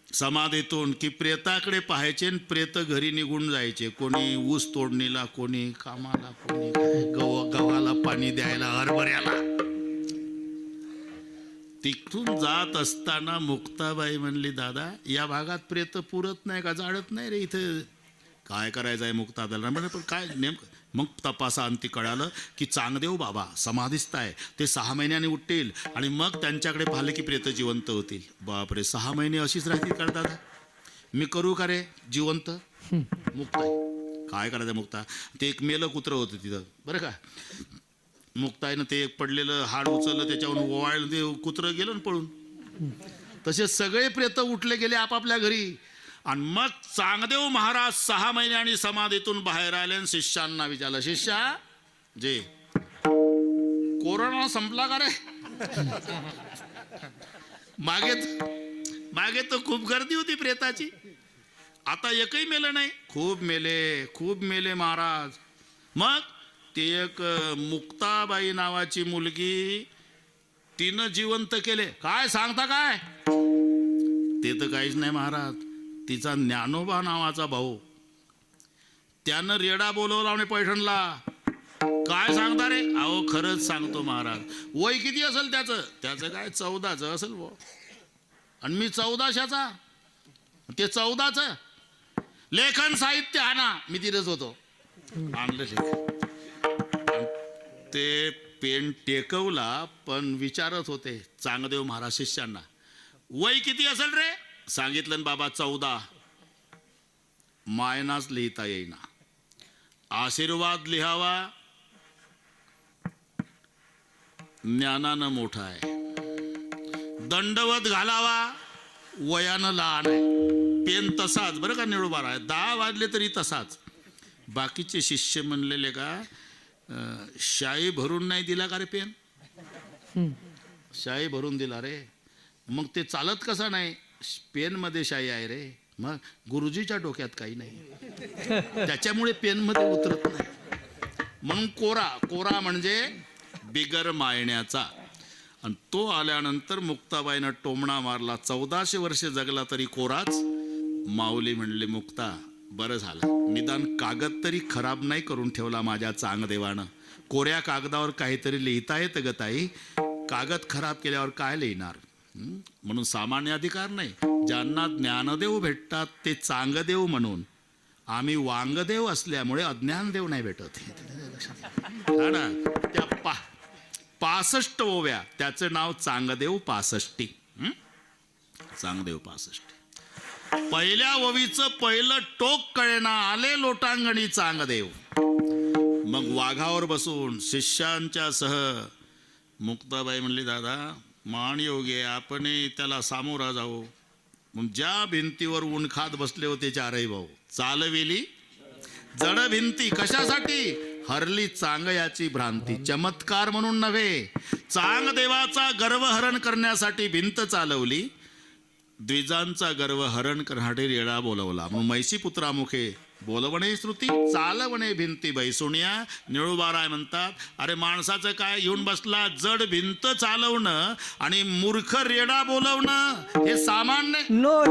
समाधीतून की प्रेताकडे पाहायचे आणि प्रेत घरी निघून जायचे. कोणी ऊस तोडणीला, कोणी कामाला, कोणी गव्हाला पाणी द्यायला, हरभऱ्याला. तिथून जात असताना मुक्ताबाई म्हणली, दादा या भागात प्रेत पुरत नाही का, जाळत नाही रे इथं, काय करायचं आहे मुक्ताबाईला? म्हणजे पण काय नेमकं? मग तपासा अंती कळालं की चांगदेव बाबा समाधीस्थ आहे, ते 6 महिन्याने उठतील आणि मग त्यांच्याकडे पाहिले की प्रेत जिवंत होतील. बापरे, 6 महिने अशीच राहतील का दादा? मी करू का रे जिवंत? मुक्ताई. काय करायचं मुक्ता? ते एक मेलं कुत्रं होतं तिथं बरं का. मुक्ताईनं ते एक पडलेलं हाड उचललं, त्याच्यावर ओवाळलं, ते कुत्रं गेलं ना पळून. तसे सगळे प्रेत उठले गेले आपापल्या घरी. आणि मग चांगदेव महाराज 6 महिन्यांनी समाधीतून बाहेर आले आणि शिष्यांना विचारलं, शिष्या जे कोरोना संपला का रे? मागे तर खूप गर्दी होती प्रेताची, आता एकही मेलं नाही. खूप मेले महाराज. मग ते एक मुक्ताबाई नावाची मुलगी, तिनं जिवंत केले. काय सांगता काय? ते तर काहीच नाही महाराज. तिचा ज्ञानोबा नावाचा भाऊ, त्यानं रेडा बोलवला म्हणे पैठणला. काय सांगता रे? अहो खरंच सांगतो महाराज. वय किती असेल त्याचं काय 14चं असेल भाऊ, आणि मी 14शाचा, ते 14चं. लेखन साहित्य आणा. मी तिथेच होतो, आणलं लेखन. ते पेन टेकवला, पण विचारत होते चांगदेव महाराज शिष्यांना, वय किती असेल रे? सांगितलं बाबा 14. मायनाच लिहिता येईना. आशीर्वाद लिहावा, ज्ञानानं मोठा आहे. दंडवत घालावा, वयानं लहान आहे. पेन तसाच बरं का, निळूबार आहे. 10 वाजले तरी तसाच. बाकीचे शिष्य म्हणलेले का, शाई भरून नाही दिला का रे पेन? शाई भरून दिला रे. मग ते चालत कसा नाही? पेनमध्ये शाई आहे रे. मग गुरुजीच्या डोक्यात काही नाही, त्याच्यामुळे पेनमध्ये उतरत नाही. म्हणून कोरा म्हणजे बिगर मायण्याचा. आणि तो आल्यानंतर मुक्ताबाईनं टोमणा मारला. 1400 वर्ष जगला तरी कोराच. माऊली म्हणले, मुक्ता बरं झालं, निदान कागद तरी खराब नाही करून ठेवला माझ्या चांगदेवानं. कोऱ्या कागदावर काहीतरी लिहिता येतं ग ताई, कागद खराब केल्यावर काय लिहिणार? म्हणून सामान्य अधिकार नाही. ज्यांना ज्ञानदेव भेटतात ते चांगदेव म्हणून. आम्ही वांगदेव असल्यामुळे अज्ञानदेव नाही भेटत. त्या 65 ओव्या, त्याचं नाव चांगदेव 65. चांगदेव 65. पहिल्या ओवीचं पहिलं टोक कळेना, आले लोटांगणी चांगदेव. मग वाघावर बसून शिष्यांच्या सह मुक्ताबाई म्हणली, दादा मान योगे, आपण त्याला सामोरा जाऊ. मग ज्या भिंतीवर ऊन खात बसले होते 4ही भाऊ, चालविली जड भिंती. कशासाठी? हरली चांगयाची भ्रांती. चमत्कार म्हणून नव्हे, चांगदेवाचा गर्वहरण करण्यासाठी भिंत चालवली. द्विजांचा गर्व हरण करण्यासाठी रेडा बोलवला. म्हणून मैसी पुत्रामुखे बोलवणे श्रुती, चालवणे भिंती बैसुनिया. निळूबाराय म्हणतात, अरे माणसाचं काय घेऊन बसला? जड भिंत चालवणं आणि मूर्ख रेडा बोलवणं हे सामान्य. तो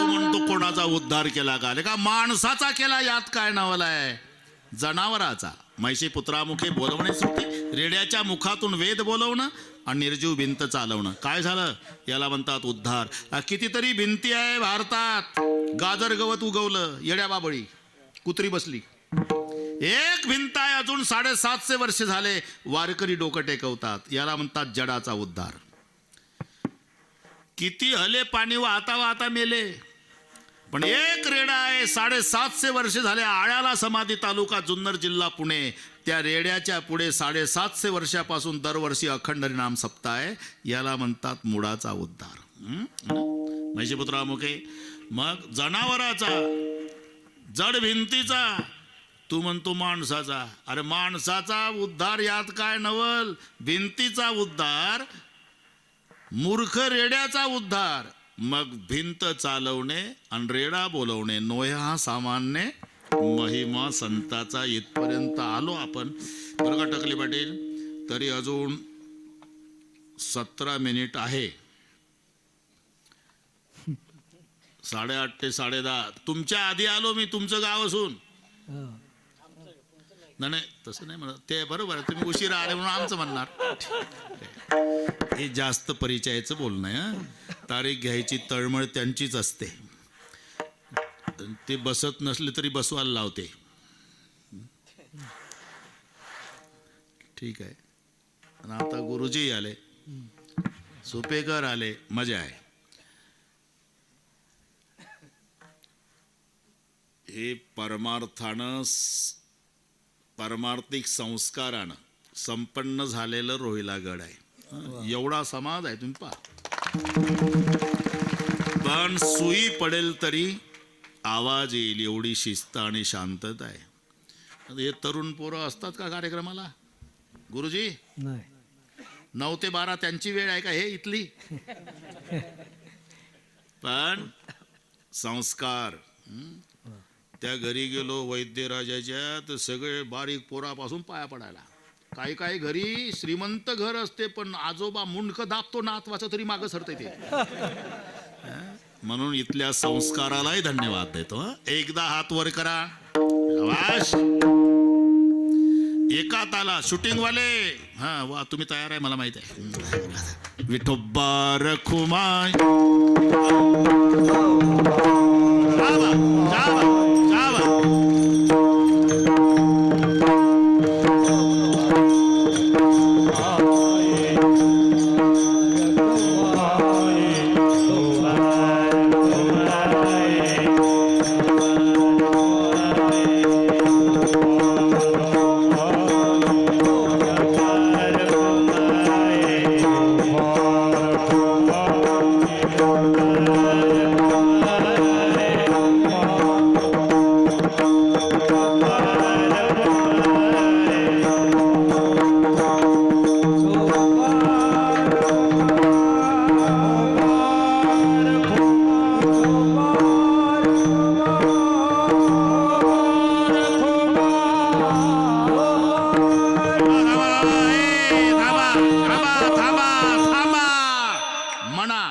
म्हणतो कोणाचा उद्धार केला का? का माणसाचा केला? यात काय नवलाय? जनावराचा. मैसी पुत्रामुखे बोलवणे श्रुती, रेड्याच्या मुखातून वेद बोलवणं आणि निर्जीव भिंत चालवणं. काय झालं? याला म्हणतात उद्धार. कितीतरी भिंती आहे भारतात. गाजर गवत उगवलं, येड्या बाबळी कुत्री बसली. एक भिंत आहे अजून 750 वर्ष झाले वारकरी डोकं टेकवतात. याला म्हणतात जडाचा उद्धार. किती हले पाणी वाहता वाहता मेले, पण एक रेडा आहे 750 वर्ष झाले. आळ्याला समाधी, तालुका जुन्नर, जिल्हा पुणे. त्या रेड्याच्या पुढे 750 वर्षापासून दरवर्षी अखंड हरिनाम सप्ताह आहे. याला म्हणतात मुळाचा उद्धार. मैशीपुत्रामुखे. मग जनावराचा, जड भिंतीचा, तू म्हणतो माणसाचा. अरे माणसाचा उद्धार यात काय नवल? भिंतीचा उद्धार, मूर्ख रेड्याचा उद्धार. मग भिंत चालवणे आणि रेडा बोलवणे नोया हा सामान्य महिमा संताचा. इथपर्यंत आलो आपण बरं का टकले पाटील? तरी अजून 17 मिनिट आहे. 8:30 ते 10:30. तुमच्या आधी आलो मी, तुमचं गाव असून. नाही तसं नाही म्हणत, ते बरोबर आहे, तुम्ही उशिरा आले म्हणून आमचं म्हणणार. हे जास्त परिचयाचं बोलणं आहे. तारीख घ्यायची तळमळ त्यांचीच असते. ते बसत नसले तरी बसवायला लावते. ठीक आहे. आणि आता गुरुजी आले, सुपेकर आले, मजा आहे. हे परमार्थानं परमार्थिक संस्कारानं संपन्न झालेलं रोहिला गड आहे. एवढा समाज आहे तुम्ही पहा. पण सुई पडेल तरी आवाज येईल एवढी शिस्त आणि शांतता आहे. हे तरुण पोरं असतात का कार्यक्रमाला? गुरुजी नाही, 9 ते 12 त्यांची वेळ आहे का हे इथली? पण संस्कार. त्या घरी गेलो वैद्यराजाच्या, तर सगळे बारीक पोरापासून पाया पडायला. काही काही घरी श्रीमंत घर असते, पण आजोबा मुंडक दाबतो नातवाचं तरी मागं सरते ते. म्हणून इथल्या संस्कारालाही धन्यवाद देतो. एकदा हात वर करा. आवाज एका ताला शूटिंग वाले. हा वा, तुम्ही तयार आहे मला माहित आहे. विठोबा रखुमाय जावा जावा जावा.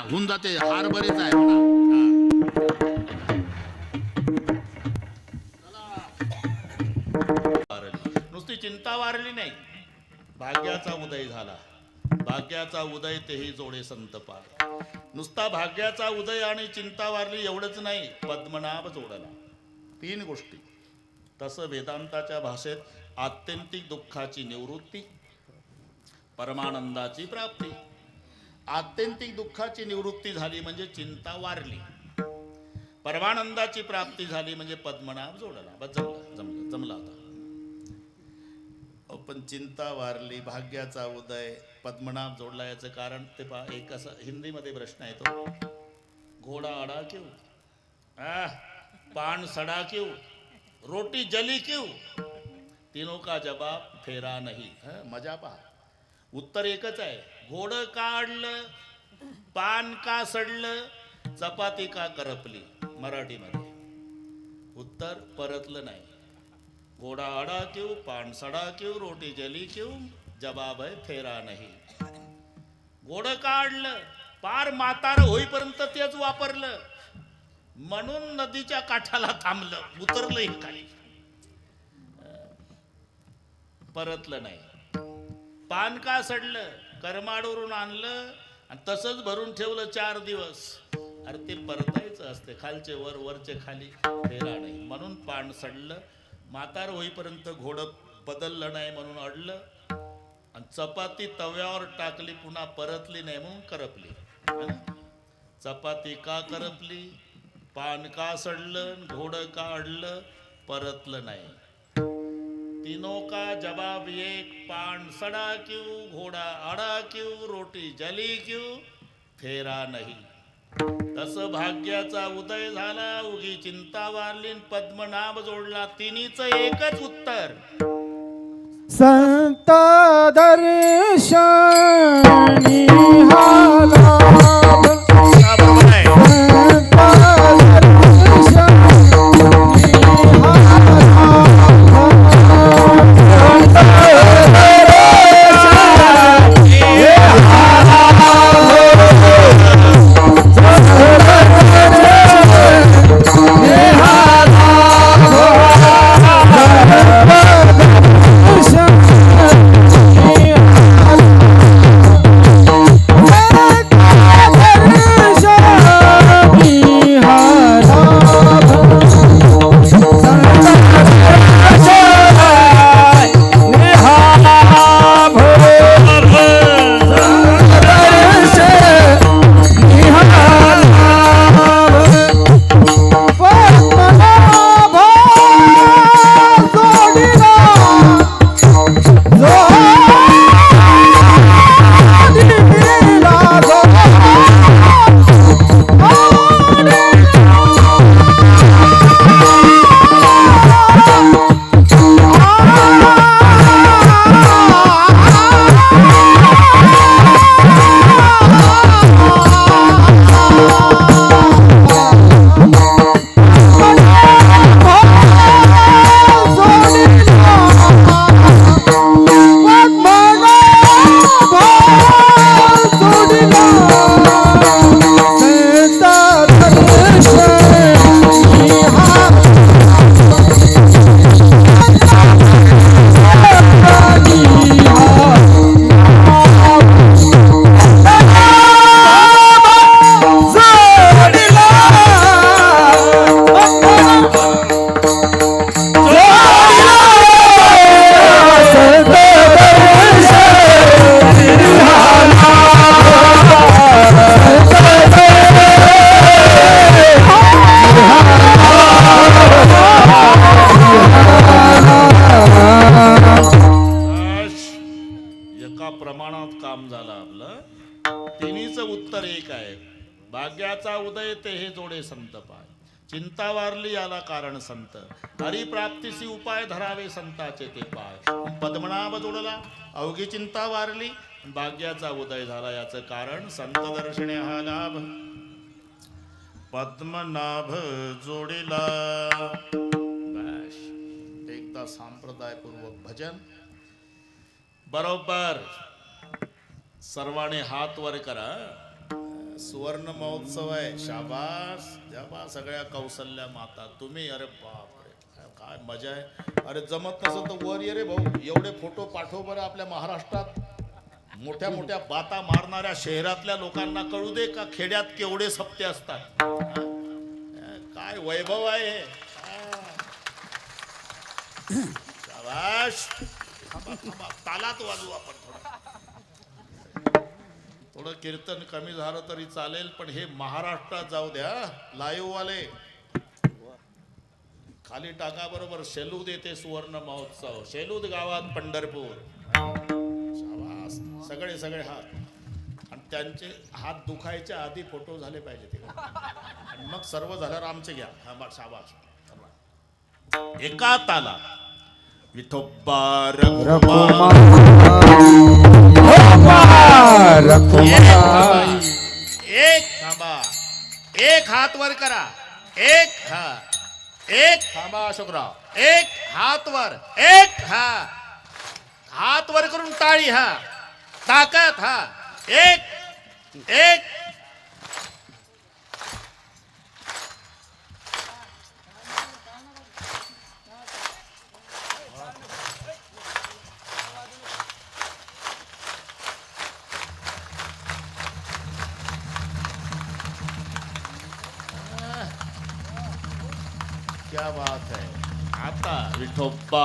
होऊन जाते. हार बरेच आहे नुसती चिंता वारली नाही, भाग्याचा उदय झाला. भाग्याचा उदय तेही जोडे संत पाय. नुसता भाग्याचा उदय आणि चिंता वारली एवढंच नाही, पद्मनाभ जोडला. 3 गोष्टी. तसं वेदांताच्या भाषेत आत्यंतिक दुःखाची निवृत्ती, परमानंदाची प्राप्ती. आत्यंतिक दुःखाची निवृत्ती झाली म्हणजे चिंता वारली. परमानंदाची प्राप्ती झाली म्हणजे पद्मनाभ जोडला. बस जमला होता. पण चिंता वारली, भाग्याचा उदय, पद्मनाभ जोडला. याचं कारण ते पहा. एक असं हिंदीमध्ये प्रश्न येतो, घोडा अडा क्यों, पान सडा क्यों, रोटी जली क्यों? तीनों का जवाब फेरा नहीं. मजा पहा. उत्तर एकच आहे. घोडं का अडलं, पान का सडलं, चपाती का करपली. मराठीमध्ये उत्तर परतलं नाही. घोडा अडा क्यों, पान सडा क्यों, रोटी जली क्यों? जवाब आहे फेरा नाही. घोडं का अडलं, पार म्हातार होईपर्यंत तेच वापरलं, म्हणून नदीच्या काठाला थांबलं, उतरलं खाली, परतलं नाही. पान का सडलं, करमाडवरून आणलं आणि तसंच भरून ठेवलं 4 दिवस. अरे ते परतायचं असते, खालचे वर, वरचे खाली, फेरा नाही. म्हणून पान सडलं. म्हातार होईपर्यंत घोडं बदललं नाही म्हणून अडलं. आणि चपाती तव्यावर टाकली, पुन्हा परतली नाही म्हणून करपली. चपाती का करपली, पान का सडलं, घोडं का अडलं, परतलं नाही. तीनों का जवाब एक, पान सड़ा क्यों, घोड़ा अड़ा क्यों, रोटी जली क्यों? फेरा नहीं. तसं भाग्याचा उदय झाला, उगी चिंता वारली, पद्मनाभ जोडला. तिन्हीचं एकच उत्तर, संत दर्शनी हाला. भाग्याचा उदय ते हे जोडे संत पाय. चिंता वारली याला कारण संत, हरिप्राप्तीसी उपाय धरावे संताचे ते पाय. पद्मनाभ जोडला अवघी चिंता वारली, भाग्याचा उदय झाला याचं कारण संत दर्शने हा लाभ. पद्मनाभ जोडीला. बस एकदा संप्रदायपूर्वक भजन. बरोबर सर्वांनी हात वर करा. सुवर्ण महोत्सव आहे. शाबास द्याबा सगळ्या कौशल्या माता तुम्ही. अरे बाप रे काय मजा आहे. अरे जमत नसत तर वर ये रे भाऊ. एवढे फोटो पाठव बरं आपल्या महाराष्ट्रात. मोठ्या मोठ्या बाता मारणाऱ्या शहरातल्या लोकांना कळू दे का खेड्यात केवढे सप्ते असतात. काय वैभव आहे हे. शाबास. तालात वाजवू आपण. थोडं कीर्तन कमी झालं तरी चालेल, पण हे महाराष्ट्रात जाऊ द्या. लाईव्ह वाले खाली टाका. बरोबर शेलूद येते सुवर्ण महोत्सव. शेलूद गावात पंढरपूर. शाबास. सगळे सगळे हात. आणि त्यांचे हात दुखायच्या आधी फोटो झाले पाहिजे ते. आणि मग सर्व झाल्यावर आमचे घ्या. हा शाबास. एका ताला विठोबा रघुबा. एक थांबा. एक हात वर करा. एक हा. एक थांबा अशोकराव. एक हात वर. एक हा. हात वर करून टाळी. हा ताकद. हा एक एक. क्या बात है. आता विठोबा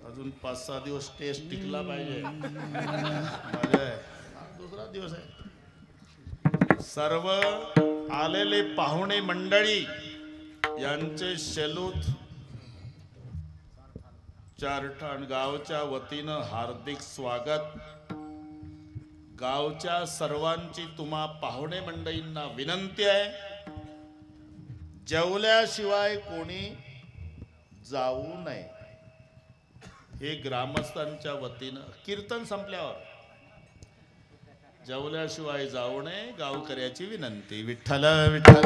अजून 5-6 दिवस टेस्ट टिकला पाहिजे. दुसरा दिवस आहे. सर्व आलेले पाहुणे मंडळी यांचे शेलूत चारठाण गावच्या वतीनं हार्दिक स्वागत. गावच्या सर्वांची तुम्हा पाहुणे मंडळींना विनंती आहे, जेवल्याशिवाय कोणी जाऊ नये. हे ग्रामस्थांच्या वतीनं कीर्तन संपल्यावर जेवल्याशिवाय जाऊ नये गावकऱ्याची विनंती. विठ्ठल विठ्ठल.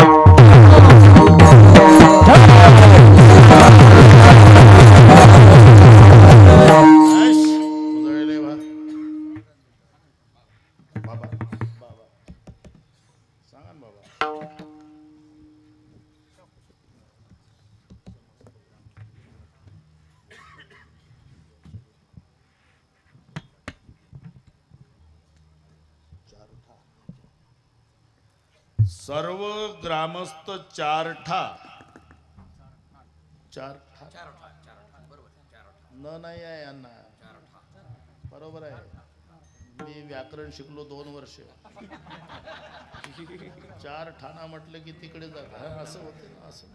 बाबा बाबा सांगा ना बाबा. सर्व ग्रामस्थ चारठा न नाही आहे यांना. बरोबर आहे. मी व्याकरण शिकलो 2 वर्ष. 4 ठाणा म्हटलं की तिकडे जात असं होते ना. असं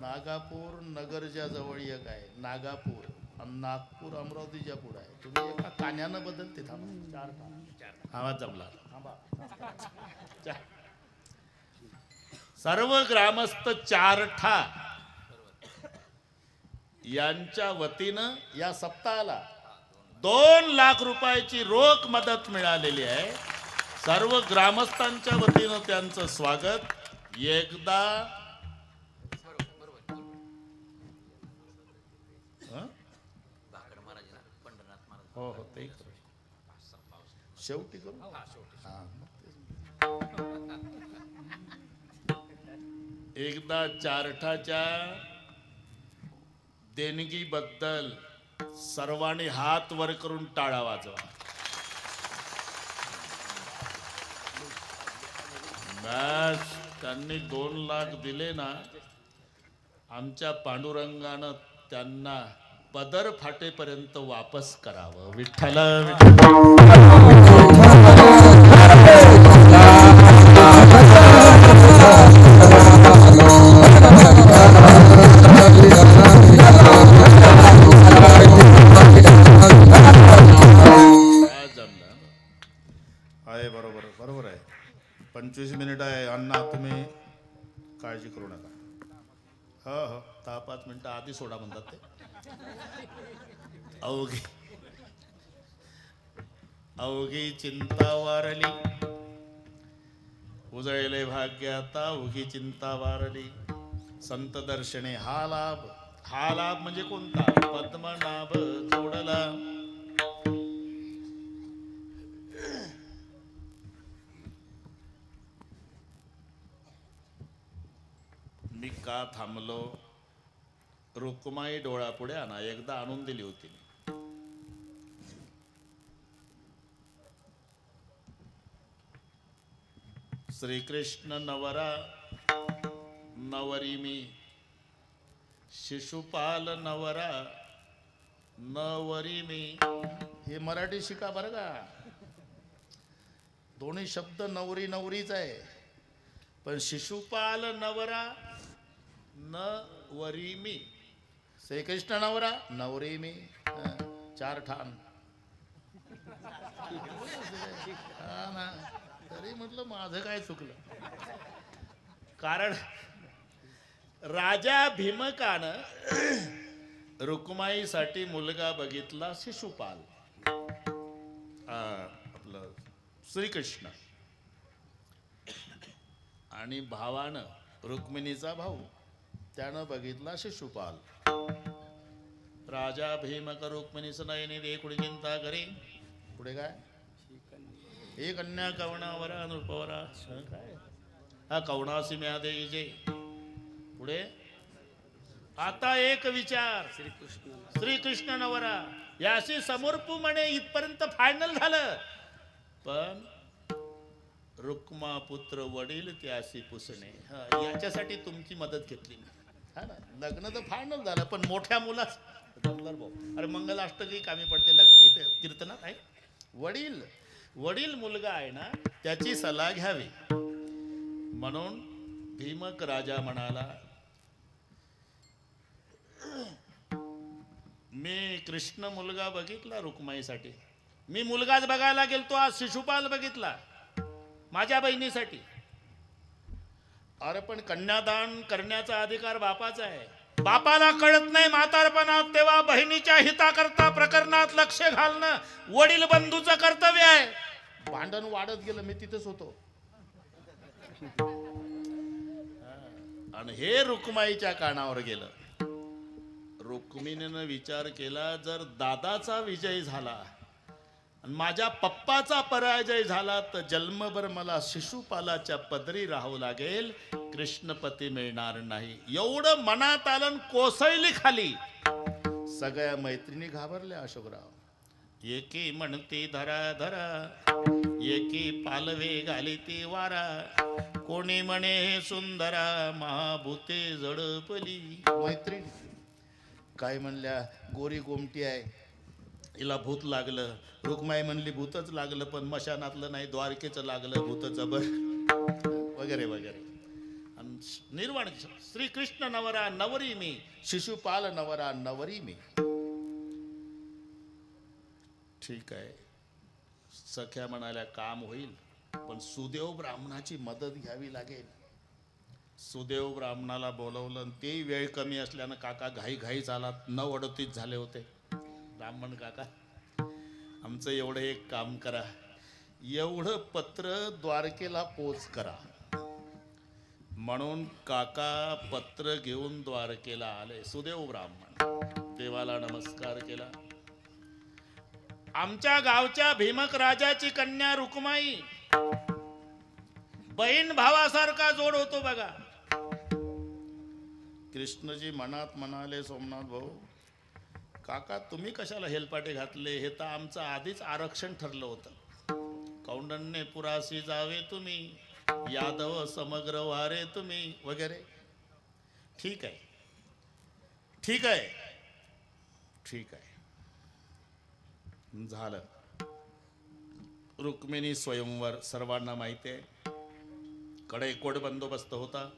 नागापूर नगरच्या जवळ एक आहे नागापूर आणि नागपूर अमरावतीच्या पुढे आहे. तुम्ही एका कान्यानं बदलते थांबा. आवाज जमला. सर्व ग्रामस्थ चारठा यांच्या वतीनं या सप्ताहाला 2 लाख रुपयाची रोख मदत मिळालेली आहे. सर्व ग्रामस्थांच्या वतीनं त्यांचं स्वागत. एकदा हो हो ते शेवटी करू. एकदा चारठाच्या देणगीबद्दल सर्वांनी हात वर करून टाळा वाजवा. बस त्यांनी 2 लाख दिले ना, आमच्या पांडुरंगानं त्यांना पदर फाटेपर्यंत वापस करावं. विठ्ठल आहे. बरोबर बरोबर आहे. 25 मिनिट आहे. अण्णा तुम्ही काळजी करू नका. हो हो 10-5 मिनिटं आधी सोडा म्हणतात ते. अवघी चिंता वारली उजळले भाग्य आता. उगी चिंता वारली संत दर्शने हा लाभ. हा लाभ म्हणजे कोणता? पद्मनाभ जोडला. मी का थांबलो? रुक्माई डोळ्यापुढे आणा. एकदा आणून दिली होती मी. श्रीकृष्ण नवरा नवरी मी. शिशुपाल नवरा नवरी मी. हे मराठी शिका बरं का. दोन्ही शब्द नवरी नवरीच आहे, पण शिशुपाल नवरा नवरी मी. श्रीकृष्ण नवरा नवरी मी. 4 ठाण. तरी म्हटलं माझं काय चुकलं. कारण राजा भीमकानं रुक्माईसाठी मुलगा बघितला शिशुपाल. आपलं श्रीकृष्ण. आणि भावानं रुक्मिणीचा भाऊ त्यानं बघितला शिशुपाल. राजा भीमक रुक्मिणीस नयनी दे कुडी चिंता करी. पुढे काय? हे कन्या कवणावरा नृपवरा. काय हा कवणासी म्या देजे. पुढे आता एक विचार. श्रीकृष्ण नवरा याशी समोरपू म्हणे इथपर्यंत फायनल झालं. पण रुक्मा पुत्र वडील त्याशी पुसणे. याच्यासाठी तुमची मदत घेतली मी. हा ना. लग्न तर फायनल झालं, पण मोठ्या मुलाच अरे मंगलाष्टकी कामी पडते. लग्न इथे कीर्तनात आहे. वडील मुलगा आहे ना, त्याची सल्ला घ्यावी. म्हणून भीमक राजा म्हणाला, मी कृष्ण मुलगा बघितला रुक्माईसाठी. मी मुलगाच बघायला गेलतो, आज शिशुपाल बघितला माझ्या बहिणीसाठी. अरे पण कन्यादान करण्याचा अधिकार बापाचा आहे. बापाला कळत नाही म्हातारपणात, तेव्हा बहिणीच्या हिताकरता प्रकरणात लक्ष घालणं वडील बंधूचं कर्तव्य आहे. भांडण वाढत गेलं. मी तिथेच होतो. आणि हे रुक्माईच्या कानावर गेलं. रुक्मिणीनं विचार केला, जर दादाचा विजय झाला आणि माझ्या पप्पाचा पराजय झाला तर जन्मभर मला शिशुपालाच्या पदरी राहावं लागेल. कृष्णपती मिळणार नाही. एवढं मनात आलं, कोसळली खाली. सगळ्या मैत्रिणी घाबरल्या. अशोकराव एकी म्हणते धरा धरा, एकी पालवे घाली ती वारा. कोणी म्हणे सुंदरा महाभूते जडपली. मैत्रीण काय म्हणल्या, गोरी गोमटी आहे, हिला भूत लागलं. रुक्माई म्हणली भूतच लागलं, पण मशानातलं नाही, द्वारकेचं लागलं भूत जबर वगैरे वगैरे. निर्वाण श्रीकृष्ण नवरा नवरी मी, शिशुपाल नवरा नवरी मी. ठीक आहे, सख्या म्हणाल्या काम होईल, पण सुदेव ब्राह्मणाची मदत घ्यावी लागेल. सुदेव ब्राह्मणाला बोलवलं आणि तेही वेळ कमी असल्यानं काका घाई आलात. 9:38 झाले होते. ब्राह्मण काका, आमचं एवढं एक काम करा, एवढं पत्र द्वारकेला पोच करा. म्हणून काका पत्र घेऊन द्वारकेला आले. सुदेव ब्राह्मण देवाला नमस्कार केला. आमच्या गावच्या भीमक राजाची कन्या रुक्माई, बहीण भावासारखा जोड होतो बघा. कृष्णजी मनात म्हणाले, सोमनाथ भाऊ काका तुम्ही कशाला हेलपाटे घातले, हे तर आमचं आधीच आरक्षण ठरलं होतं. कौंडण्य पुरासी जावे तुम्ही, यादव समग्र वारे तुम्ही वगैरे. ठीक आहे ठीक आहे ठीक आहे, झालं. रुक्मिणी स्वयंवर सर्वांना माहिती आहे. कडेकोट बंदोबस्त होता.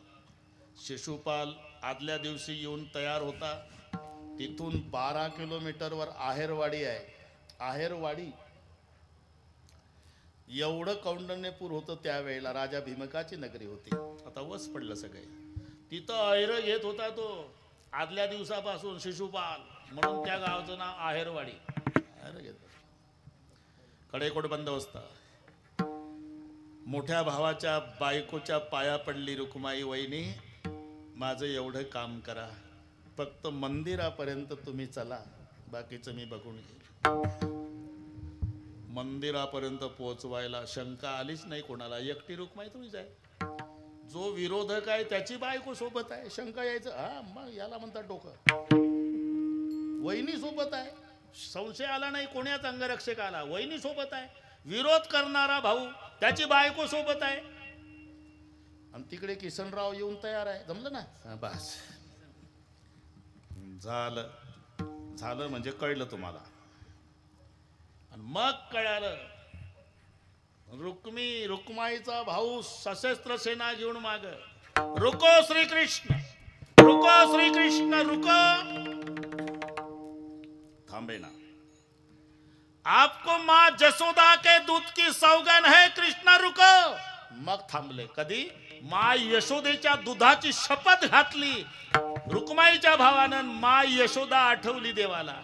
शिशुपाल आदल्या दिवशी येऊन तयार होता. तिथून 12 किलोमीटरवर आहेरवाडी आहे. आहेरवाडी एवढं कौंडण्यपूर होतं त्यावेळेला. राजा भीमकाची नगरी होती. आता वस पडलं सगळे. तिथं आहेर घेत होता तो आदल्या दिवसापासून शिशुपाल, म्हणून त्या गावाचं नाव आहेरवाडी. आहेर घेत कडेकोट बंदोबस्त. मोठ्या भावाच्या बायकोच्या पाया पडली रुक्माई, वहिनी माझं एवढं काम करा, फक्त मंदिरापर्यंत तुम्ही चला, बाकीचं मी बघून घेईन. मंदिरापर्यंत पोहोचवायला शंका आलीच नाही कोणाला. एकटी रुक्माई तुम्हीच आहे. जो विरोधक आहे त्याची बायको सोबत आहे, शंका यायचं हा मग याला म्हणतात डोकं. वहिनी सोबत आहे, संशय आला नाही कोण्याच अंगरक्षक आला. वहिनी सोबत आहे. विरोध करणारा भाऊ त्याची बायको सोबत आहे. आणि तिकडे किसनराव येऊन तयार आहे. जमलं ना, बस झालं. झालं म्हणजे कळलं तुम्हाला. आणि मग कळालं, रुक्माईचा भाऊ सशस्त्र सेना घेऊन माग. रुको श्रीकृष्ण, रुको श्रीकृष्ण, रुको. थांबे ना, आपको माँ जसोदा के दूध की सौगंध है, कृष्ण रुको. मग थांबले. कधी माँ यशोदेच्या दुधाची शपथ घातली रुक्माईच्या भावानं. माँ यशोदा आठवली देवाला.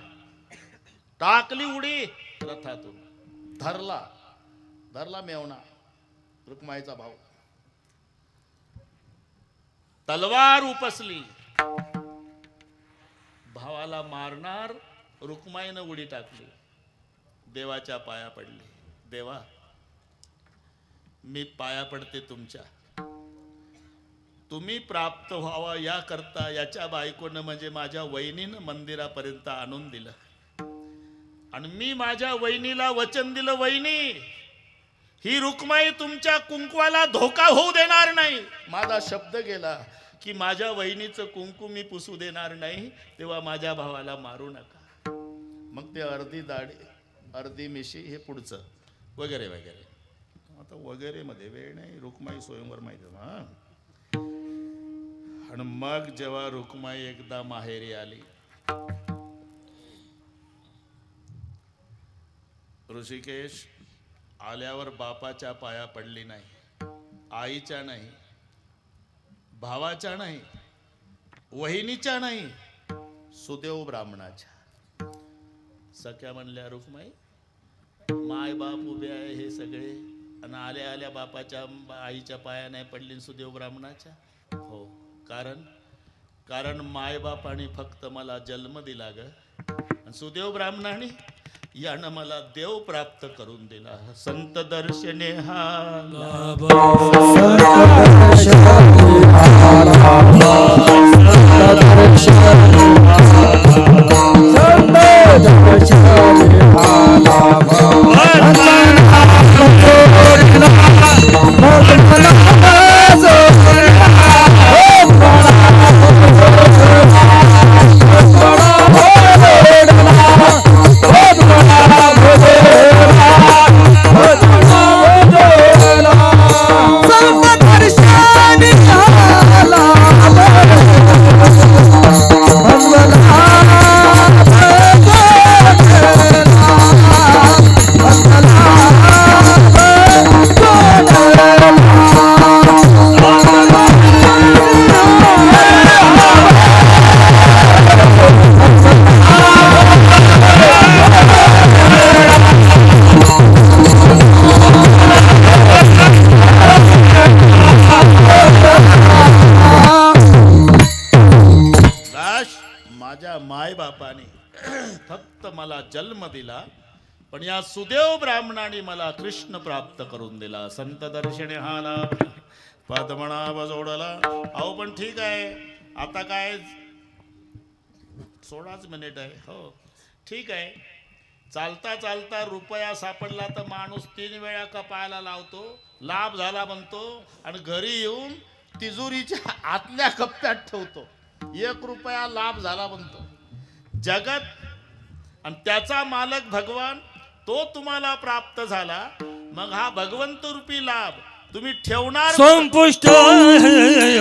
टाकली उडी रथातून. धरला मेवणा रुक्माईचा भाऊ. तलवार उपसली. भावाला मारणार, रुक्माईनं उडी टाकली. देवाच्या पाया पडली. देवा मी पाया पडते तुमच्या. तुम्ही प्राप्त व्हावा या करता याच्या बायकोनं म्हणजे माझ्या वहिनीनं मंदिरापर्यंत आणून दिलं. आणि मी माझ्या वहिनीला वचन दिलं, वहिनी ही रुक्माई तुमच्या कुंकवाला धोका होऊ देणार नाही. माझा शब्द गेला की माझ्या वहिनीचं कुंकू मी पुसू देणार नाही, तेव्हा माझ्या भावाला मारू नका. मग ते अर्धी दाढी अर्धी मिशी हे पुढचं वगैरे वगैरे. आता वगैरे मध्ये वेळ नाही. रुक्माई स्वयंवर माहिती हा. आणि मग जेव्हा रुक्माई एकदा माहेरी आली, ऋषिकेश आल्यावर बापाच्या पाया पडली नाही, आईच्या नाही, भावाच्या नाही, वहिनीच्या नाही, सुदेव ब्राह्मणाच्या. सख्या म्हणल्या, रुक्माई माय बाप उभे आहे हे सगळे, आणि आल्या आल्या बापाच्या आईच्या पाया नाही पडली, सुदेव ब्राह्मणाच्या. हो, कारण मायबापाने फक्त मला जन्म दिला ग, आणि सुदेव ब्राह्मणाने यानं मला देव प्राप्त करून दिला. संत दर्शने सर्व दर्शनी जन्म दिला, पण या सुदेव ब्राह्मणाने मला कृष्ण प्राप्त करून दिला. संत दर्शने हा लाभ, पद्मनाभ जोडला. अहो पण ठीक आहे, आता काय 16च मिनिट आहे. हो ठीक आहे. चालता चालता रुपया सापडला तर माणूस 3 वेळा कपाळाला लावतो, लाभ झाला म्हणतो, आणि घरी येऊन तिजोरीच्या आतल्या कप्प्यात ठेवतो. 1 रुपया लाभ झाला म्हणतो. जगत आणि त्याचा मालक भगवान तो तुम्हाला प्राप्त झाला, मग हा भगवंत रूपी लाभ तुम्ही ठेवणार संपुष्ट हृदय